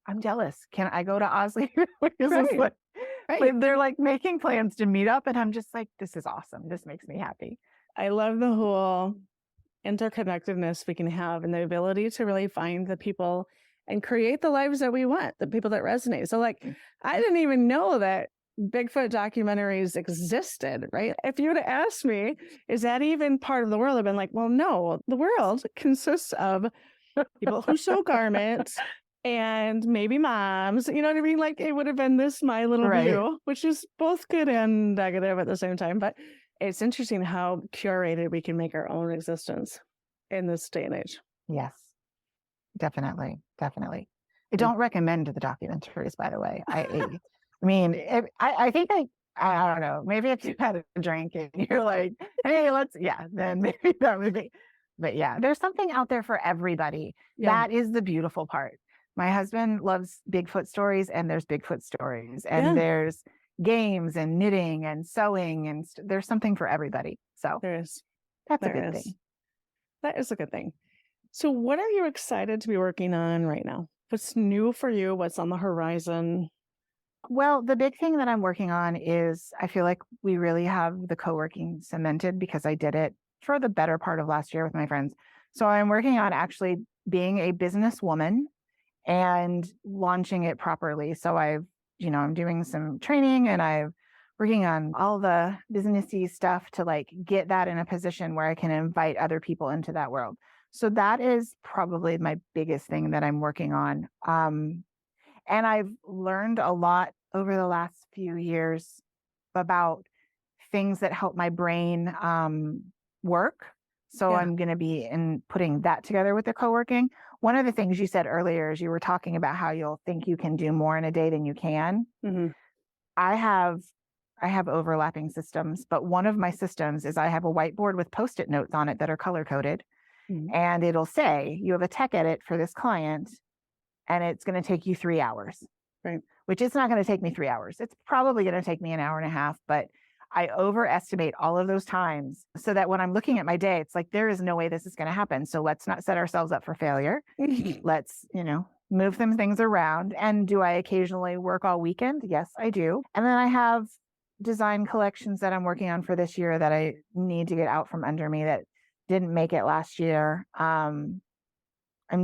[SPEAKER 2] I'm jealous. Can I go to Oslo?
[SPEAKER 1] Right.
[SPEAKER 2] Right. They're like making plans to meet up, and I'm just like, this is awesome. This makes me happy.
[SPEAKER 1] I love the whole interconnectedness we can have and the ability to really find the people and create the lives that we want, the people that resonate. So like, I didn't even know that Bigfoot documentaries existed, right? If you would have asked me, is that even part of the world? I've been like, well, no, the world consists of people who sew garments and maybe moms, you know what I mean? Like it would have been this, my little view, which is both good and negative at the same time. But it's interesting how curated we can make our own existence in this day and age.
[SPEAKER 2] Yes, definitely. I don't recommend the documentaries, by the way. I mean, I think I don't know, maybe if you had a drink and you're like, hey, then maybe that would be. But yeah, there's something out there for everybody.
[SPEAKER 1] Yeah.
[SPEAKER 2] That is the beautiful part. My husband loves Bigfoot stories, and there's Bigfoot stories, and there's games and knitting and sewing, and there's something for everybody. So that's a good thing.
[SPEAKER 1] That is a good thing. So what are you excited to be working on right now? What's new for you? What's on the horizon?
[SPEAKER 2] Well, the big thing that I'm working on is I feel like we really have the co-working cemented because I did it for the better part of last year with my friends. So I'm working on actually being a businesswoman and launching it properly. So I'm doing some training, and working on all the businessy stuff to like get that in a position where I can invite other people into that world. So that is probably my biggest thing that I'm working on. And I've learned a lot over the last few years about things that help my brain work. So
[SPEAKER 1] Yeah.
[SPEAKER 2] I'm going to be in putting that together with the co-working. One of the things you said earlier is you were talking about how you'll think you can do more in a day than you can.
[SPEAKER 1] Hmm.
[SPEAKER 2] I have I have overlapping systems, but one of my systems is I have a whiteboard with post-it notes on it that are color coded,
[SPEAKER 1] Hmm.
[SPEAKER 2] and it'll say you have a tech edit for this client and it's going to take you 3 hours,
[SPEAKER 1] Right.
[SPEAKER 2] which is not going to take me 3 hours. It's probably going to take me an hour and a half, but I overestimate all of those times so that when I'm looking at my day, it's like, there is no way this is going to happen. So let's not set ourselves up for failure. Let's, move some things around. And do I occasionally work all weekend? Yes, I do. And then I have design collections that I'm working on for this year that I need to get out from under me that didn't make it last year. I'm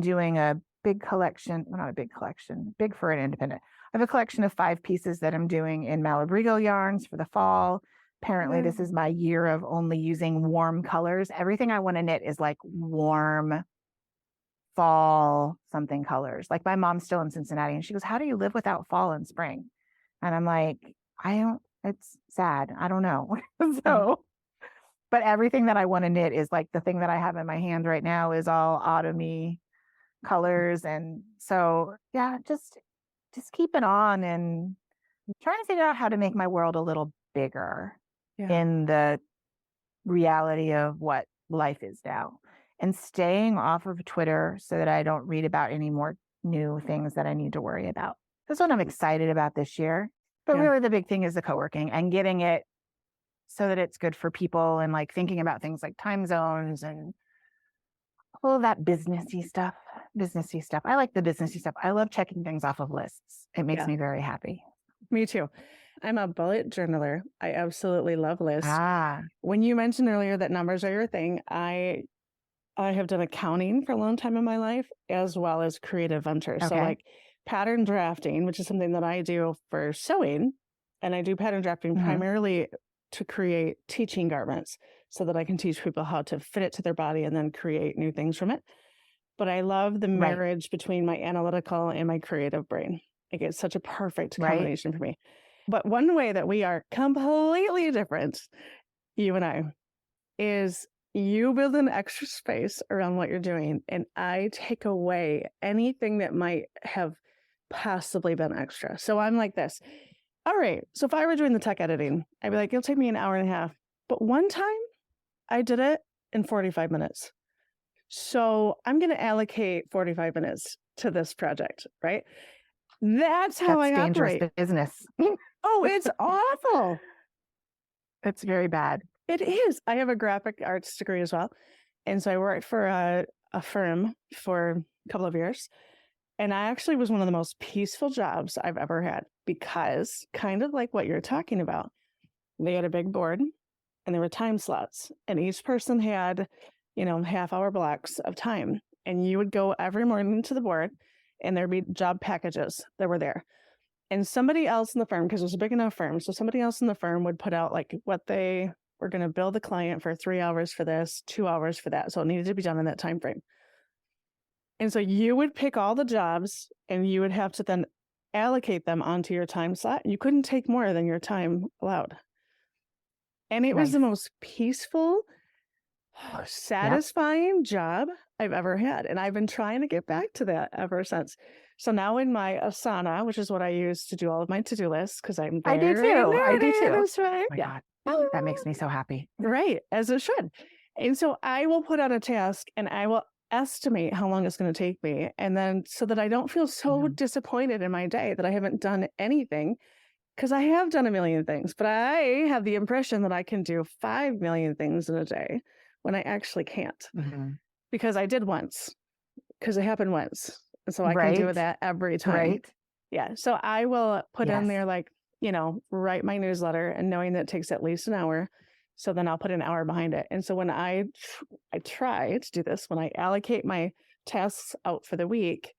[SPEAKER 2] doing a big collection, well, not a big collection, big for an independent. I have a collection of 5 pieces that I'm doing in Malabrigo yarns for the fall. Apparently, this is my year of only using warm colors. Everything I want to knit is like warm fall something colors. Like my mom's still in Cincinnati and she goes, "How do you live without fall and spring?" And I'm like, I don't, it's sad. I don't know.
[SPEAKER 1] Yeah.
[SPEAKER 2] So, but everything that I want to knit is like the thing that I have in my hand right now is all autumny colors. And so, yeah, just keep it on and trying to figure out how to make my world a little bigger
[SPEAKER 1] Yeah.
[SPEAKER 2] in the reality of what life is now, and staying off of Twitter so that I don't read about any more new things that I need to worry about. That's what I'm excited about this year. But
[SPEAKER 1] Yeah.
[SPEAKER 2] really, the big thing is the co-working and getting it so that it's good for people, and like thinking about things like time zones and all of that businessy stuff. Businessy stuff. I like the businessy stuff. I love checking things off of lists. It makes
[SPEAKER 1] Yeah.
[SPEAKER 2] me very happy.
[SPEAKER 1] Me too. I'm a bullet journaler. I absolutely love lists.
[SPEAKER 2] Ah,
[SPEAKER 1] When you mentioned earlier that numbers are your thing, I have done accounting for a long time in my life, as well as creative ventures. So
[SPEAKER 2] okay.
[SPEAKER 1] like pattern drafting, which is something that I do for sewing, and I do pattern drafting
[SPEAKER 2] Hmm.
[SPEAKER 1] primarily to create teaching garments so that I can teach people how to fit it to their body and then create new things from it. But I love the
[SPEAKER 2] Right,
[SPEAKER 1] marriage between my analytical and my creative brain. Like it's such a perfect
[SPEAKER 2] right.
[SPEAKER 1] combination for me. But one way that we are completely different, you and I, is you build an extra space around what you're doing, and I take away anything that might have possibly been extra. So I'm like this. All right. So if I were doing the tech editing, I'd be like, it'll take me an hour and a half. But one time I did it in 45 minutes. So I'm going to allocate 45 minutes to this project, right? That's how
[SPEAKER 2] That's
[SPEAKER 1] I
[SPEAKER 2] dangerous
[SPEAKER 1] operate.
[SPEAKER 2] business.
[SPEAKER 1] Oh, it's awful.
[SPEAKER 2] It's very bad.
[SPEAKER 1] It is. I have a graphic arts degree as well. And so I worked for a firm for a couple of years. And I actually was one of the most peaceful jobs I've ever had because, kind of like what you're talking about, they had a big board and there were time slots. And each person had, half-hour blocks of time. And you would go every morning to the board and there'd be job packages that were there. And somebody else in the firm, because it was a big enough firm, so somebody else in the firm would put out like what they were going to bill the client for 3 hours for this, 2 hours for that. So it needed to be done in that time frame. And so you would pick all the jobs and you would have to then allocate them onto your time slot. You couldn't take more than your time allowed. And it was
[SPEAKER 2] Nice.
[SPEAKER 1] the most peaceful,
[SPEAKER 2] Yep.
[SPEAKER 1] satisfying job I've ever had. And I've been trying to get back to that ever since. So now in my Asana, which is what I use to do all of my to-do lists, because I'm
[SPEAKER 2] I do
[SPEAKER 1] very
[SPEAKER 2] too. I do
[SPEAKER 1] nerdy
[SPEAKER 2] too.
[SPEAKER 1] this way.
[SPEAKER 2] My
[SPEAKER 1] Yeah.
[SPEAKER 2] God. That makes me so happy.
[SPEAKER 1] Right, as it should. And so I will put out a task and I will estimate how long it's going to take me. And then so that I don't feel so
[SPEAKER 2] Mhm.
[SPEAKER 1] disappointed in my day that I haven't done anything, because I have done a million things, but I have the impression that I can do 5 million things in a day when I actually can't,
[SPEAKER 2] Mhm.
[SPEAKER 1] because I did once, because it happened once. And so I can do
[SPEAKER 2] Right.
[SPEAKER 1] that every time.
[SPEAKER 2] Right.
[SPEAKER 1] Yeah. So I will put in
[SPEAKER 2] Yes.
[SPEAKER 1] there, like, write my newsletter and knowing that it takes at least an hour. So then I'll put an hour behind it. And so when I try to do this, when I allocate my tasks out for the week,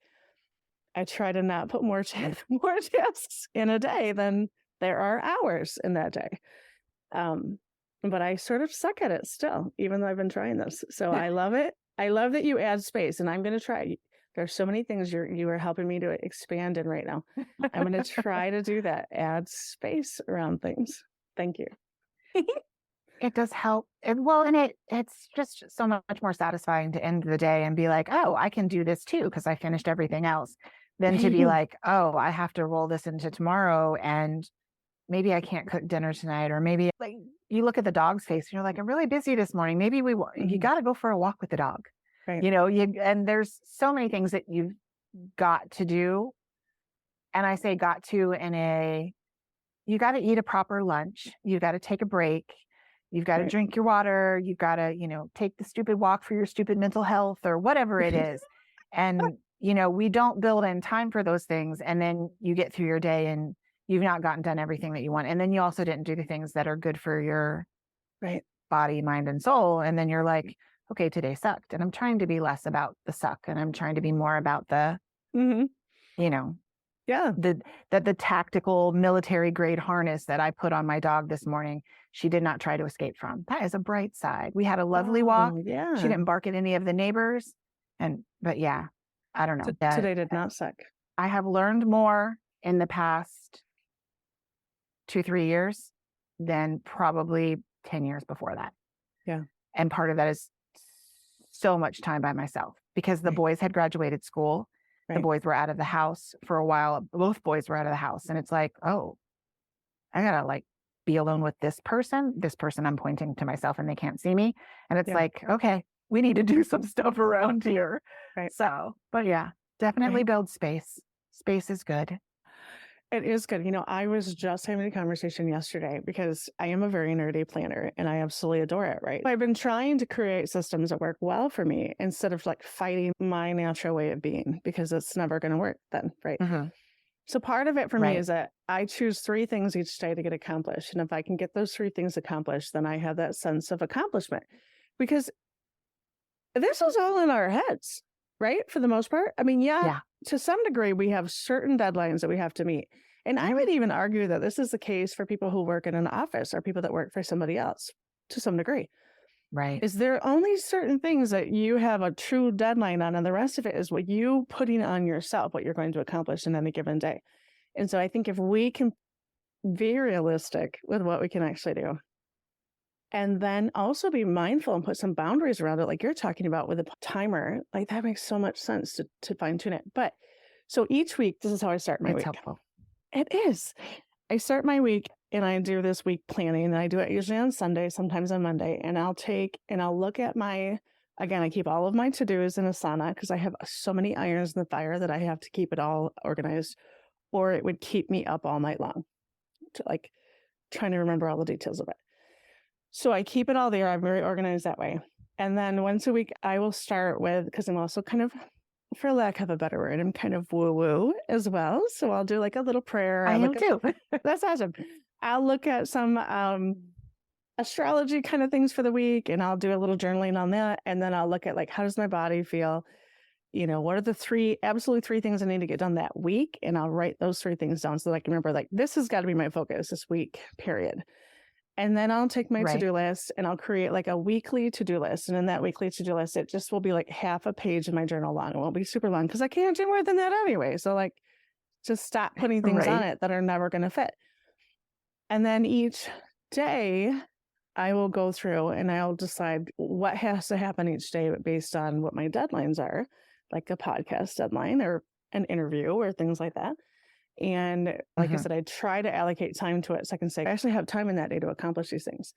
[SPEAKER 1] I try to not put more tasks in a day than There are hours in that day. Um, but I sort of suck at it still, even though I've been trying this. So I love it. I love that you add space, and I'm going to try. There's so many things you are helping me to expand in right now. I'm going to try to do that. Add space around things. Thank you.
[SPEAKER 2] It does help. And it's just so much more satisfying to end the day and be like, oh, I can do this too because I finished everything else, than to be like, oh, I have to roll this into tomorrow and maybe I can't cook dinner tonight, or maybe like you look at the dog's face and you're like, I'm really busy this morning. Maybe you
[SPEAKER 1] Mhm.
[SPEAKER 2] got to go for a walk with the dog.
[SPEAKER 1] Right.
[SPEAKER 2] And there's so many things that you've got to do. And I say got to in a you got to eat a proper lunch. You got to take a break. You've got to
[SPEAKER 1] Right.
[SPEAKER 2] drink your water. You've got to, take the stupid walk for your stupid mental health or whatever it is. And, we don't build in time for those things. And then you get through your day and you've not gotten done everything that you want. And then you also didn't do the things that are good for your
[SPEAKER 1] Right.
[SPEAKER 2] body, mind, and soul. And then you're like, okay, today sucked. And I'm trying to be less about the suck and I'm trying to be more about
[SPEAKER 1] Hmm.
[SPEAKER 2] you know,
[SPEAKER 1] Yeah.
[SPEAKER 2] the tactical military grade harness that I put on my dog this morning, she did not try to escape from. That is a bright side. We had a lovely walk.
[SPEAKER 1] Oh,
[SPEAKER 2] She
[SPEAKER 1] yeah.
[SPEAKER 2] didn't bark at any of the neighbors. But yeah, I don't know.
[SPEAKER 1] Today did not suck.
[SPEAKER 2] I have learned more in the past 2-3 years than probably 10 years before that.
[SPEAKER 1] Yeah.
[SPEAKER 2] And part of that is so much time by myself because the
[SPEAKER 1] Right.
[SPEAKER 2] boys had graduated school. The
[SPEAKER 1] Right.
[SPEAKER 2] boys were out of the house for a while. Both boys were out of the house. And it's like, oh, I gotta like be alone with this person. This person, I'm pointing to myself and they can't see me. And it's
[SPEAKER 1] Yeah.
[SPEAKER 2] like, okay, we need to do some stuff around here.
[SPEAKER 1] Right.
[SPEAKER 2] So, but yeah, definitely
[SPEAKER 1] Right.
[SPEAKER 2] build space. Space is good.
[SPEAKER 1] It is good. I was just having a conversation yesterday because I am a very nerdy planner and I absolutely adore it, right? I've been trying to create systems that work well for me instead of like fighting my natural way of being because it's never going to work then, right?
[SPEAKER 2] Mhm.
[SPEAKER 1] So part of it for me
[SPEAKER 2] Right.
[SPEAKER 1] is that I choose 3 things each day to get accomplished. And if I can get those 3 things accomplished, then I have that sense of accomplishment because this is all in our heads, right? For the most part. I mean, yeah,
[SPEAKER 2] Yeah.
[SPEAKER 1] to some degree, we have certain deadlines that we have to meet. And I would even argue that this is the case for people who work in an office or people that work for somebody else to some degree.
[SPEAKER 2] Right.
[SPEAKER 1] Is there only certain things that you have a true deadline on, and the rest of it is what you putting on yourself, what you're going to accomplish in any given day. And so I think if we can be realistic with what we can actually do, and then also be mindful and put some boundaries around it, like you're talking about with a timer, like that makes so much sense to fine tune it. But so each week, this is how I start my
[SPEAKER 2] It's
[SPEAKER 1] week.
[SPEAKER 2] helpful.
[SPEAKER 1] It is. I start my week and I do this week planning, and I do it usually on Sunday, sometimes on Monday. And I'll look at again, I keep all of my to-dos in Asana because I have so many irons in the fire that I have to keep it all organized, or it would keep me up all night long to like trying to remember all the details of it. So I keep it all there. I'm very organized that way. And then once a week, I will start with, because I'm also kind of, for lack of a better word, I'm kind of woo woo as well. So I'll do like a little prayer.
[SPEAKER 2] I am
[SPEAKER 1] Look at,
[SPEAKER 2] too.
[SPEAKER 1] that's awesome. I'll look at some astrology kind of things for the week, and I'll do a little journaling on that. And then I'll look at like, how does my body feel? What are the absolutely 3 things I need to get done that week? And I'll write those 3 things down so that I can remember, like, this has got to be my focus this week, period. And then I'll take my
[SPEAKER 2] Right.
[SPEAKER 1] to-do list and I'll create like a weekly to-do list. And in that weekly to-do list, it just will be like half a page in my journal long. It won't be super long because I can't do more than that anyway. So like just stop putting things on
[SPEAKER 2] Right.
[SPEAKER 1] it that are never going to fit. And then each day I will go through and I'll decide what has to happen each day based on what my deadlines are, like a podcast deadline or an interview or things like that. And like I
[SPEAKER 2] Mhm.
[SPEAKER 1] said, I try to allocate time to it so I can say, I actually have time in that day to accomplish these things.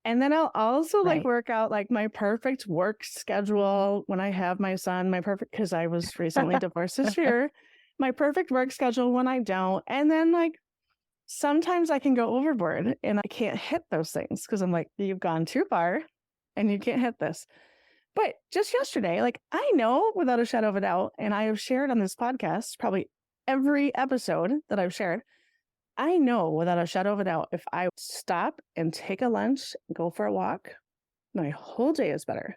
[SPEAKER 1] And then I'll also like
[SPEAKER 2] Right.
[SPEAKER 1] work out like my perfect work schedule when I have my son, because I was recently divorced this year, my perfect work schedule when I don't. And then like sometimes I can go overboard and I can't hit those things because I'm like, you've gone too far and you can't hit this. But just yesterday, like I know without a shadow of a doubt, and I have shared on this podcast probably every episode that I've shared, I know without a shadow of a doubt, if I stop and take a lunch, go for a walk, my whole day is better.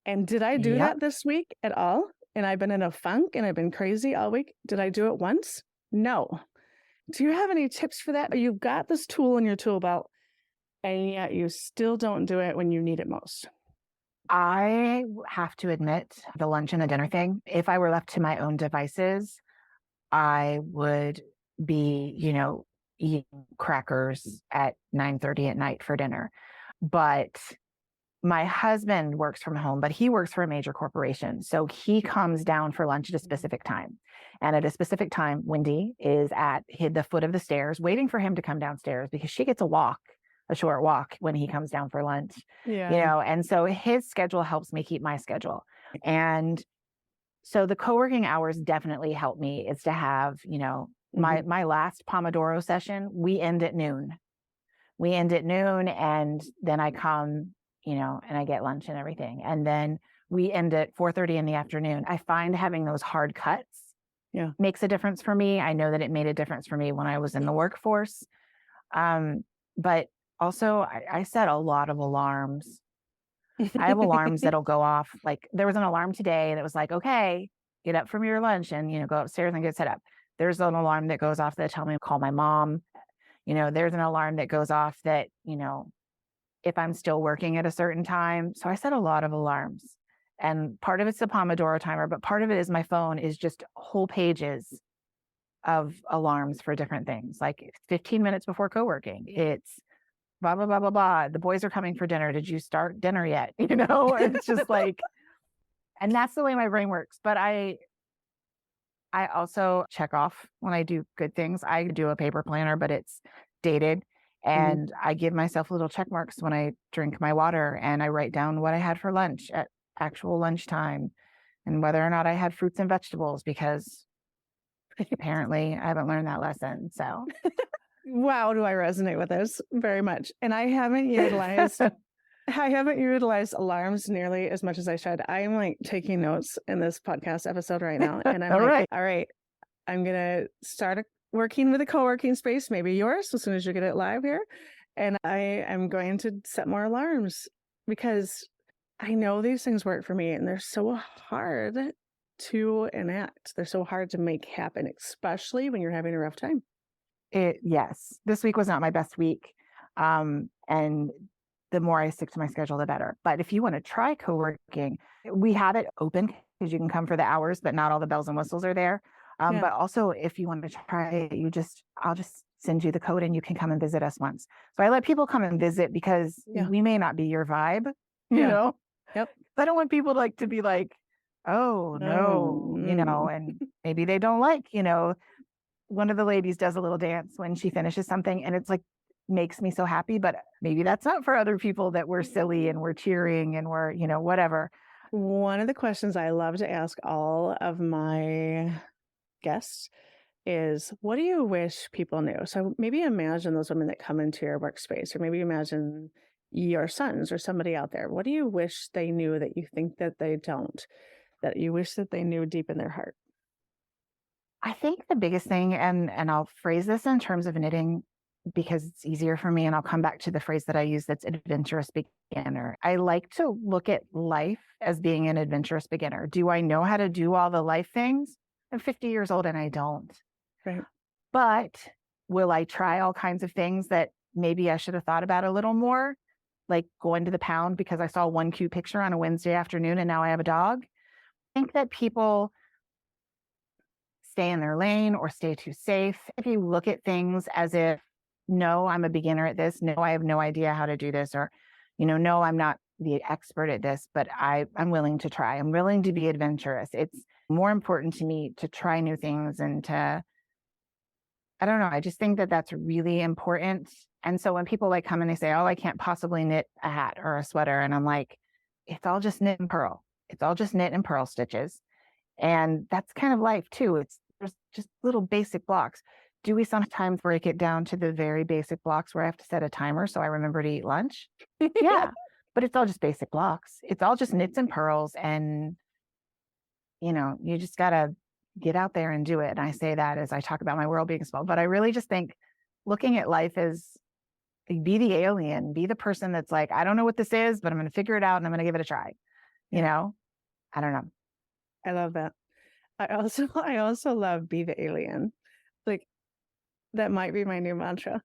[SPEAKER 1] And did I do
[SPEAKER 2] Yep.
[SPEAKER 1] that this week at all? And I've been in a funk and I've been crazy all week. Did I do it once? No. Do you have any tips for that? You've got this tool in your tool belt, and yet you still don't do it when you need it most.
[SPEAKER 2] Have to admit the lunch and the dinner thing. If I were left to my own devices, I would be, eating crackers at 9:30 at night for dinner. But my husband works from home, but he works for a major corporation. So he comes down for lunch at a specific time. And at a specific time, Wendy is at the foot of the stairs waiting for him to come downstairs because she gets a short walk when he comes down for lunch,
[SPEAKER 1] Yeah.
[SPEAKER 2] and so his schedule helps me keep my schedule. And so the co-working hours definitely help me is to have,
[SPEAKER 1] Mhm.
[SPEAKER 2] my last Pomodoro session, we end at noon. We end at noon and then I come, and I get lunch and everything. And then we end at 4:30 in the afternoon. I find having those hard cuts
[SPEAKER 1] Yeah.
[SPEAKER 2] makes a difference for me. I know that it made a difference for me when I was in the workforce. Um, but also I set a lot of alarms. I have alarms that'll go off. Like there was an alarm today that was like, okay, get up from your lunch and, go upstairs and get set up. There's an alarm that goes off that tell me to call my mom. There's an alarm that goes off that, if I'm still working at a certain time. So I set a lot of alarms. And part of it's the Pomodoro timer, but part of it is my phone is just whole pages of alarms for different things. Like 15 minutes before co-working, it's blah, blah, blah, blah, blah. The boys are coming for dinner. Did you start dinner yet? It's just like, and that's the way my brain works. But I also check off when I do good things. I do a paper planner, but it's dated.
[SPEAKER 1] Mhm.
[SPEAKER 2] And I give myself little check marks when I drink my water and I write down what I had for lunch at actual lunchtime and whether or not I had fruits and vegetables because apparently I haven't learned that lesson. So
[SPEAKER 1] Wow, do I resonate with this very much. And I haven't utilized alarms nearly as much as I should. I am like taking notes in this podcast episode right now. And I'm
[SPEAKER 2] all
[SPEAKER 1] like,
[SPEAKER 2] right.
[SPEAKER 1] all right, I'm gonna working with a co-working space, maybe yours, as soon as you get it live here. And I am going to set more alarms because I know these things work for me and they're so hard to enact. They're so hard to make happen, especially when you're having a rough time.
[SPEAKER 2] Yes, this week was not my best week. And the more I stick to my schedule, the better. But if you want to try co-working, we have it open because you can come for the hours, but not all the bells and whistles are there.
[SPEAKER 1] Yeah.
[SPEAKER 2] But also if you want to try it, I'll just send you the code and you can come and visit us once. So I let people come and visit because
[SPEAKER 1] Yeah.
[SPEAKER 2] we may not be your vibe, you
[SPEAKER 1] Yeah.
[SPEAKER 2] know.
[SPEAKER 1] Yep.
[SPEAKER 2] I don't want people to be like, oh
[SPEAKER 1] Oh,
[SPEAKER 2] no, and maybe they don't like, one of the ladies does a little dance when she finishes something and it's like makes me so happy, but maybe that's not for other people that we're silly and we're cheering and we're, whatever.
[SPEAKER 1] one of the questions I love to ask all of my guests is, what do you wish people knew? So maybe imagine those women that come into your workspace, or maybe imagine your sons or somebody out there. What do you wish they knew that you think that they don't, that you wish that they knew deep in their heart?
[SPEAKER 2] I think the biggest thing, and I'll phrase this in terms of knitting because it's easier for me, and I'll come back to the phrase that I use that's adventurous beginner. I like to look at life as being an adventurous beginner. Do I know how to do all the life things? I'm 50 years old and I don't.
[SPEAKER 1] Right.
[SPEAKER 2] But will I try all kinds of things that maybe I should have thought about a little more? Like going to the pound because I saw one cute picture on a Wednesday afternoon and now I have a dog. I think that people stay in their lane or stay too safe. If you look at things as if, no, I'm a beginner at this. No, I have no idea how to do this. Or, no, I'm not the expert at this, but I'm willing to try. I'm willing to be adventurous. It's more important to me to try new things and I don't know. I just think that that's really important. And so when people like come and they say, oh, I can't possibly knit a hat or a sweater. And I'm like, it's all just knit and purl. It's all just knit and purl stitches. And that's kind of life too. There's just little basic blocks. Do we sometimes break it down to the very basic blocks where I have to set a timer so I remember to eat lunch? Yeah. But it's all just basic blocks. It's all just knits and purls. And, you just got to get out there and do it. And I say that as I talk about my world being small, but I really just think looking at life as be the alien, be the person that's like, I don't know what this is, but I'm going to figure it out and I'm going to give it a try. You know, I don't know.
[SPEAKER 1] I love that. I also I also love be the alien. Like That might be my new mantra.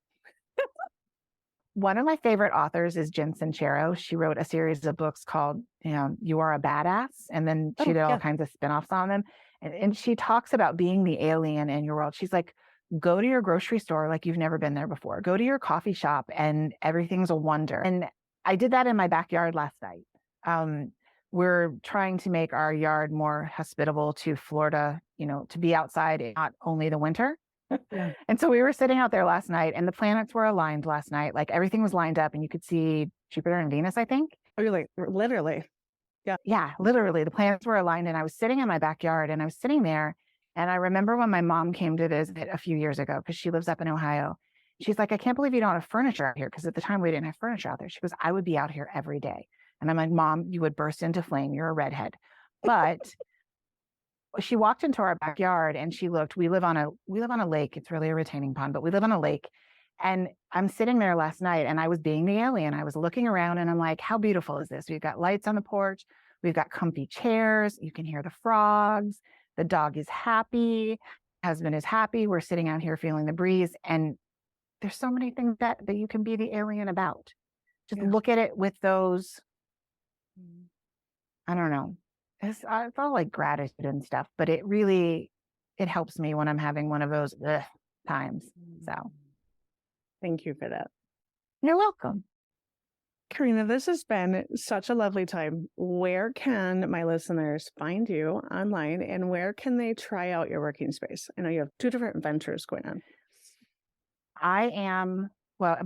[SPEAKER 2] One of my favorite authors is Jen Sincero. She wrote a series of books called, You Are a Badass. And then she
[SPEAKER 1] Oh,
[SPEAKER 2] did all
[SPEAKER 1] yeah.
[SPEAKER 2] kinds of spinoffs on them. And she talks about being the alien in your world. She's like, go to your grocery store like you've never been there before. Go to your coffee shop and everything's a wonder. And I did that in my backyard last night. Um, we're trying to make our yard more hospitable to Florida, to be outside, not only the winter.
[SPEAKER 1] Yeah.
[SPEAKER 2] And so we were sitting out there last night and the planets were aligned last night. Like everything was lined up and you could see Jupiter and Venus, I think.
[SPEAKER 1] Oh, you're like, literally. Yeah.
[SPEAKER 2] Yeah, literally the planets were aligned. And I was sitting in my backyard and I was sitting there. And I remember when my mom came to visit a few years ago, because she lives up in Ohio. She's like, I can't believe you don't have furniture out here. Because at the time we didn't have furniture out there. She goes, I would be out here every day. And I'm like, Mom, you would burst into flame. You're a redhead. But she walked into our backyard and she looked. We live on a lake. It's really a retaining pond, but we live on a lake. And I'm sitting there last night and I was being the alien. I was looking around and I'm like, how beautiful is this? We've got lights on the porch. We've got comfy chairs. You can hear the frogs. The dog is happy. Husband is happy. We're sitting out here feeling the breeze. And there's so many things that you can be the alien about. Just
[SPEAKER 1] Yeah.
[SPEAKER 2] look at it with those, I don't know. It's all like gratitude and stuff, but it helps me when I'm having one of those times. So
[SPEAKER 1] Thank you for that.
[SPEAKER 2] you're welcome.
[SPEAKER 1] Corrina, this has been such a lovely time. Where can my listeners find you online and where can they try out your working space? I know you have two different ventures going on.
[SPEAKER 2] My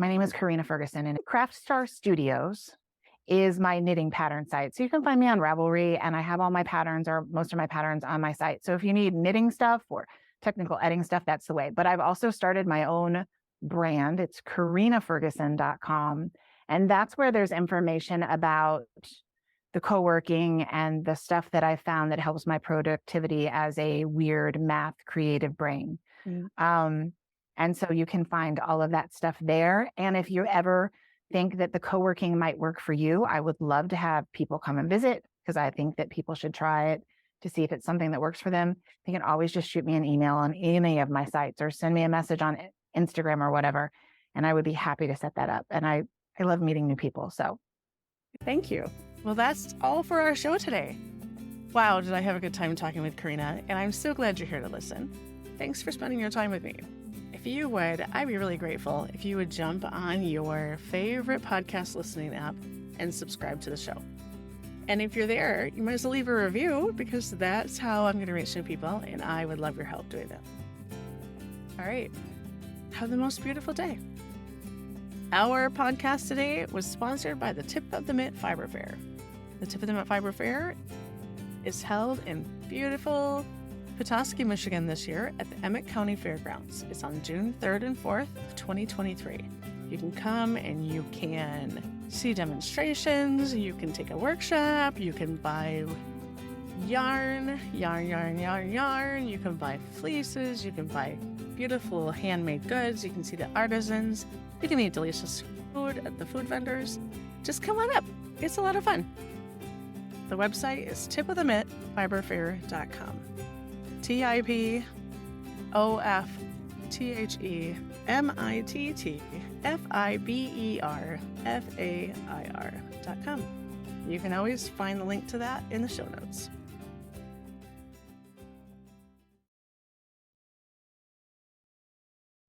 [SPEAKER 2] name is Corrina Ferguson and Craft Star Studios is my knitting pattern site. So you can find me on Ravelry and I have all my patterns or most of my patterns on my site. So if you need knitting stuff or technical editing stuff, that's the way. But I've also started my own brand. It's CorrinaFerguson.com. And that's where there's information about the co-working and the stuff that I found that helps my productivity as a weird math creative brain. And so you can find all of that stuff there. And if you ever think that the co-working might work for you, I would love to have people come and visit because I think that people should try it to see if it's something that works for them. They can always just shoot me an email on any of my sites or send me a message on Instagram or whatever. And I would be happy to set that up. And I love meeting new people. So
[SPEAKER 1] thank you. Well, that's all for our show today. Wow, did I have a good time talking with Corrina, and I'm so glad you're here to listen. Thanks for spending your time with me. If you would, I'd be really grateful if you would jump on your favorite podcast listening app and subscribe to the show. And if you're there, you might as well leave a review because that's how I'm going to reach new people, and I would love your help doing that. All right. Have the most beautiful day. Our podcast today was sponsored by the Tip of the Mitt Fiber Fair. The Tip of the Mitt Fiber Fair is held in beautiful Petoskey, Michigan this year at the Emmett County Fairgrounds. It's on June 3rd and 4th of 2023. You can come and you can see demonstrations, you can take a workshop, you can buy yarn, you can buy fleeces, you can buy beautiful handmade goods, you can see the artisans, you can eat delicious food at the food vendors. Just come on up. It's a lot of fun. The website is tipofthemittfiberfair.com. TIPOFTHEMITTFIBERFAIR.com. You can always find the link to that in the show notes.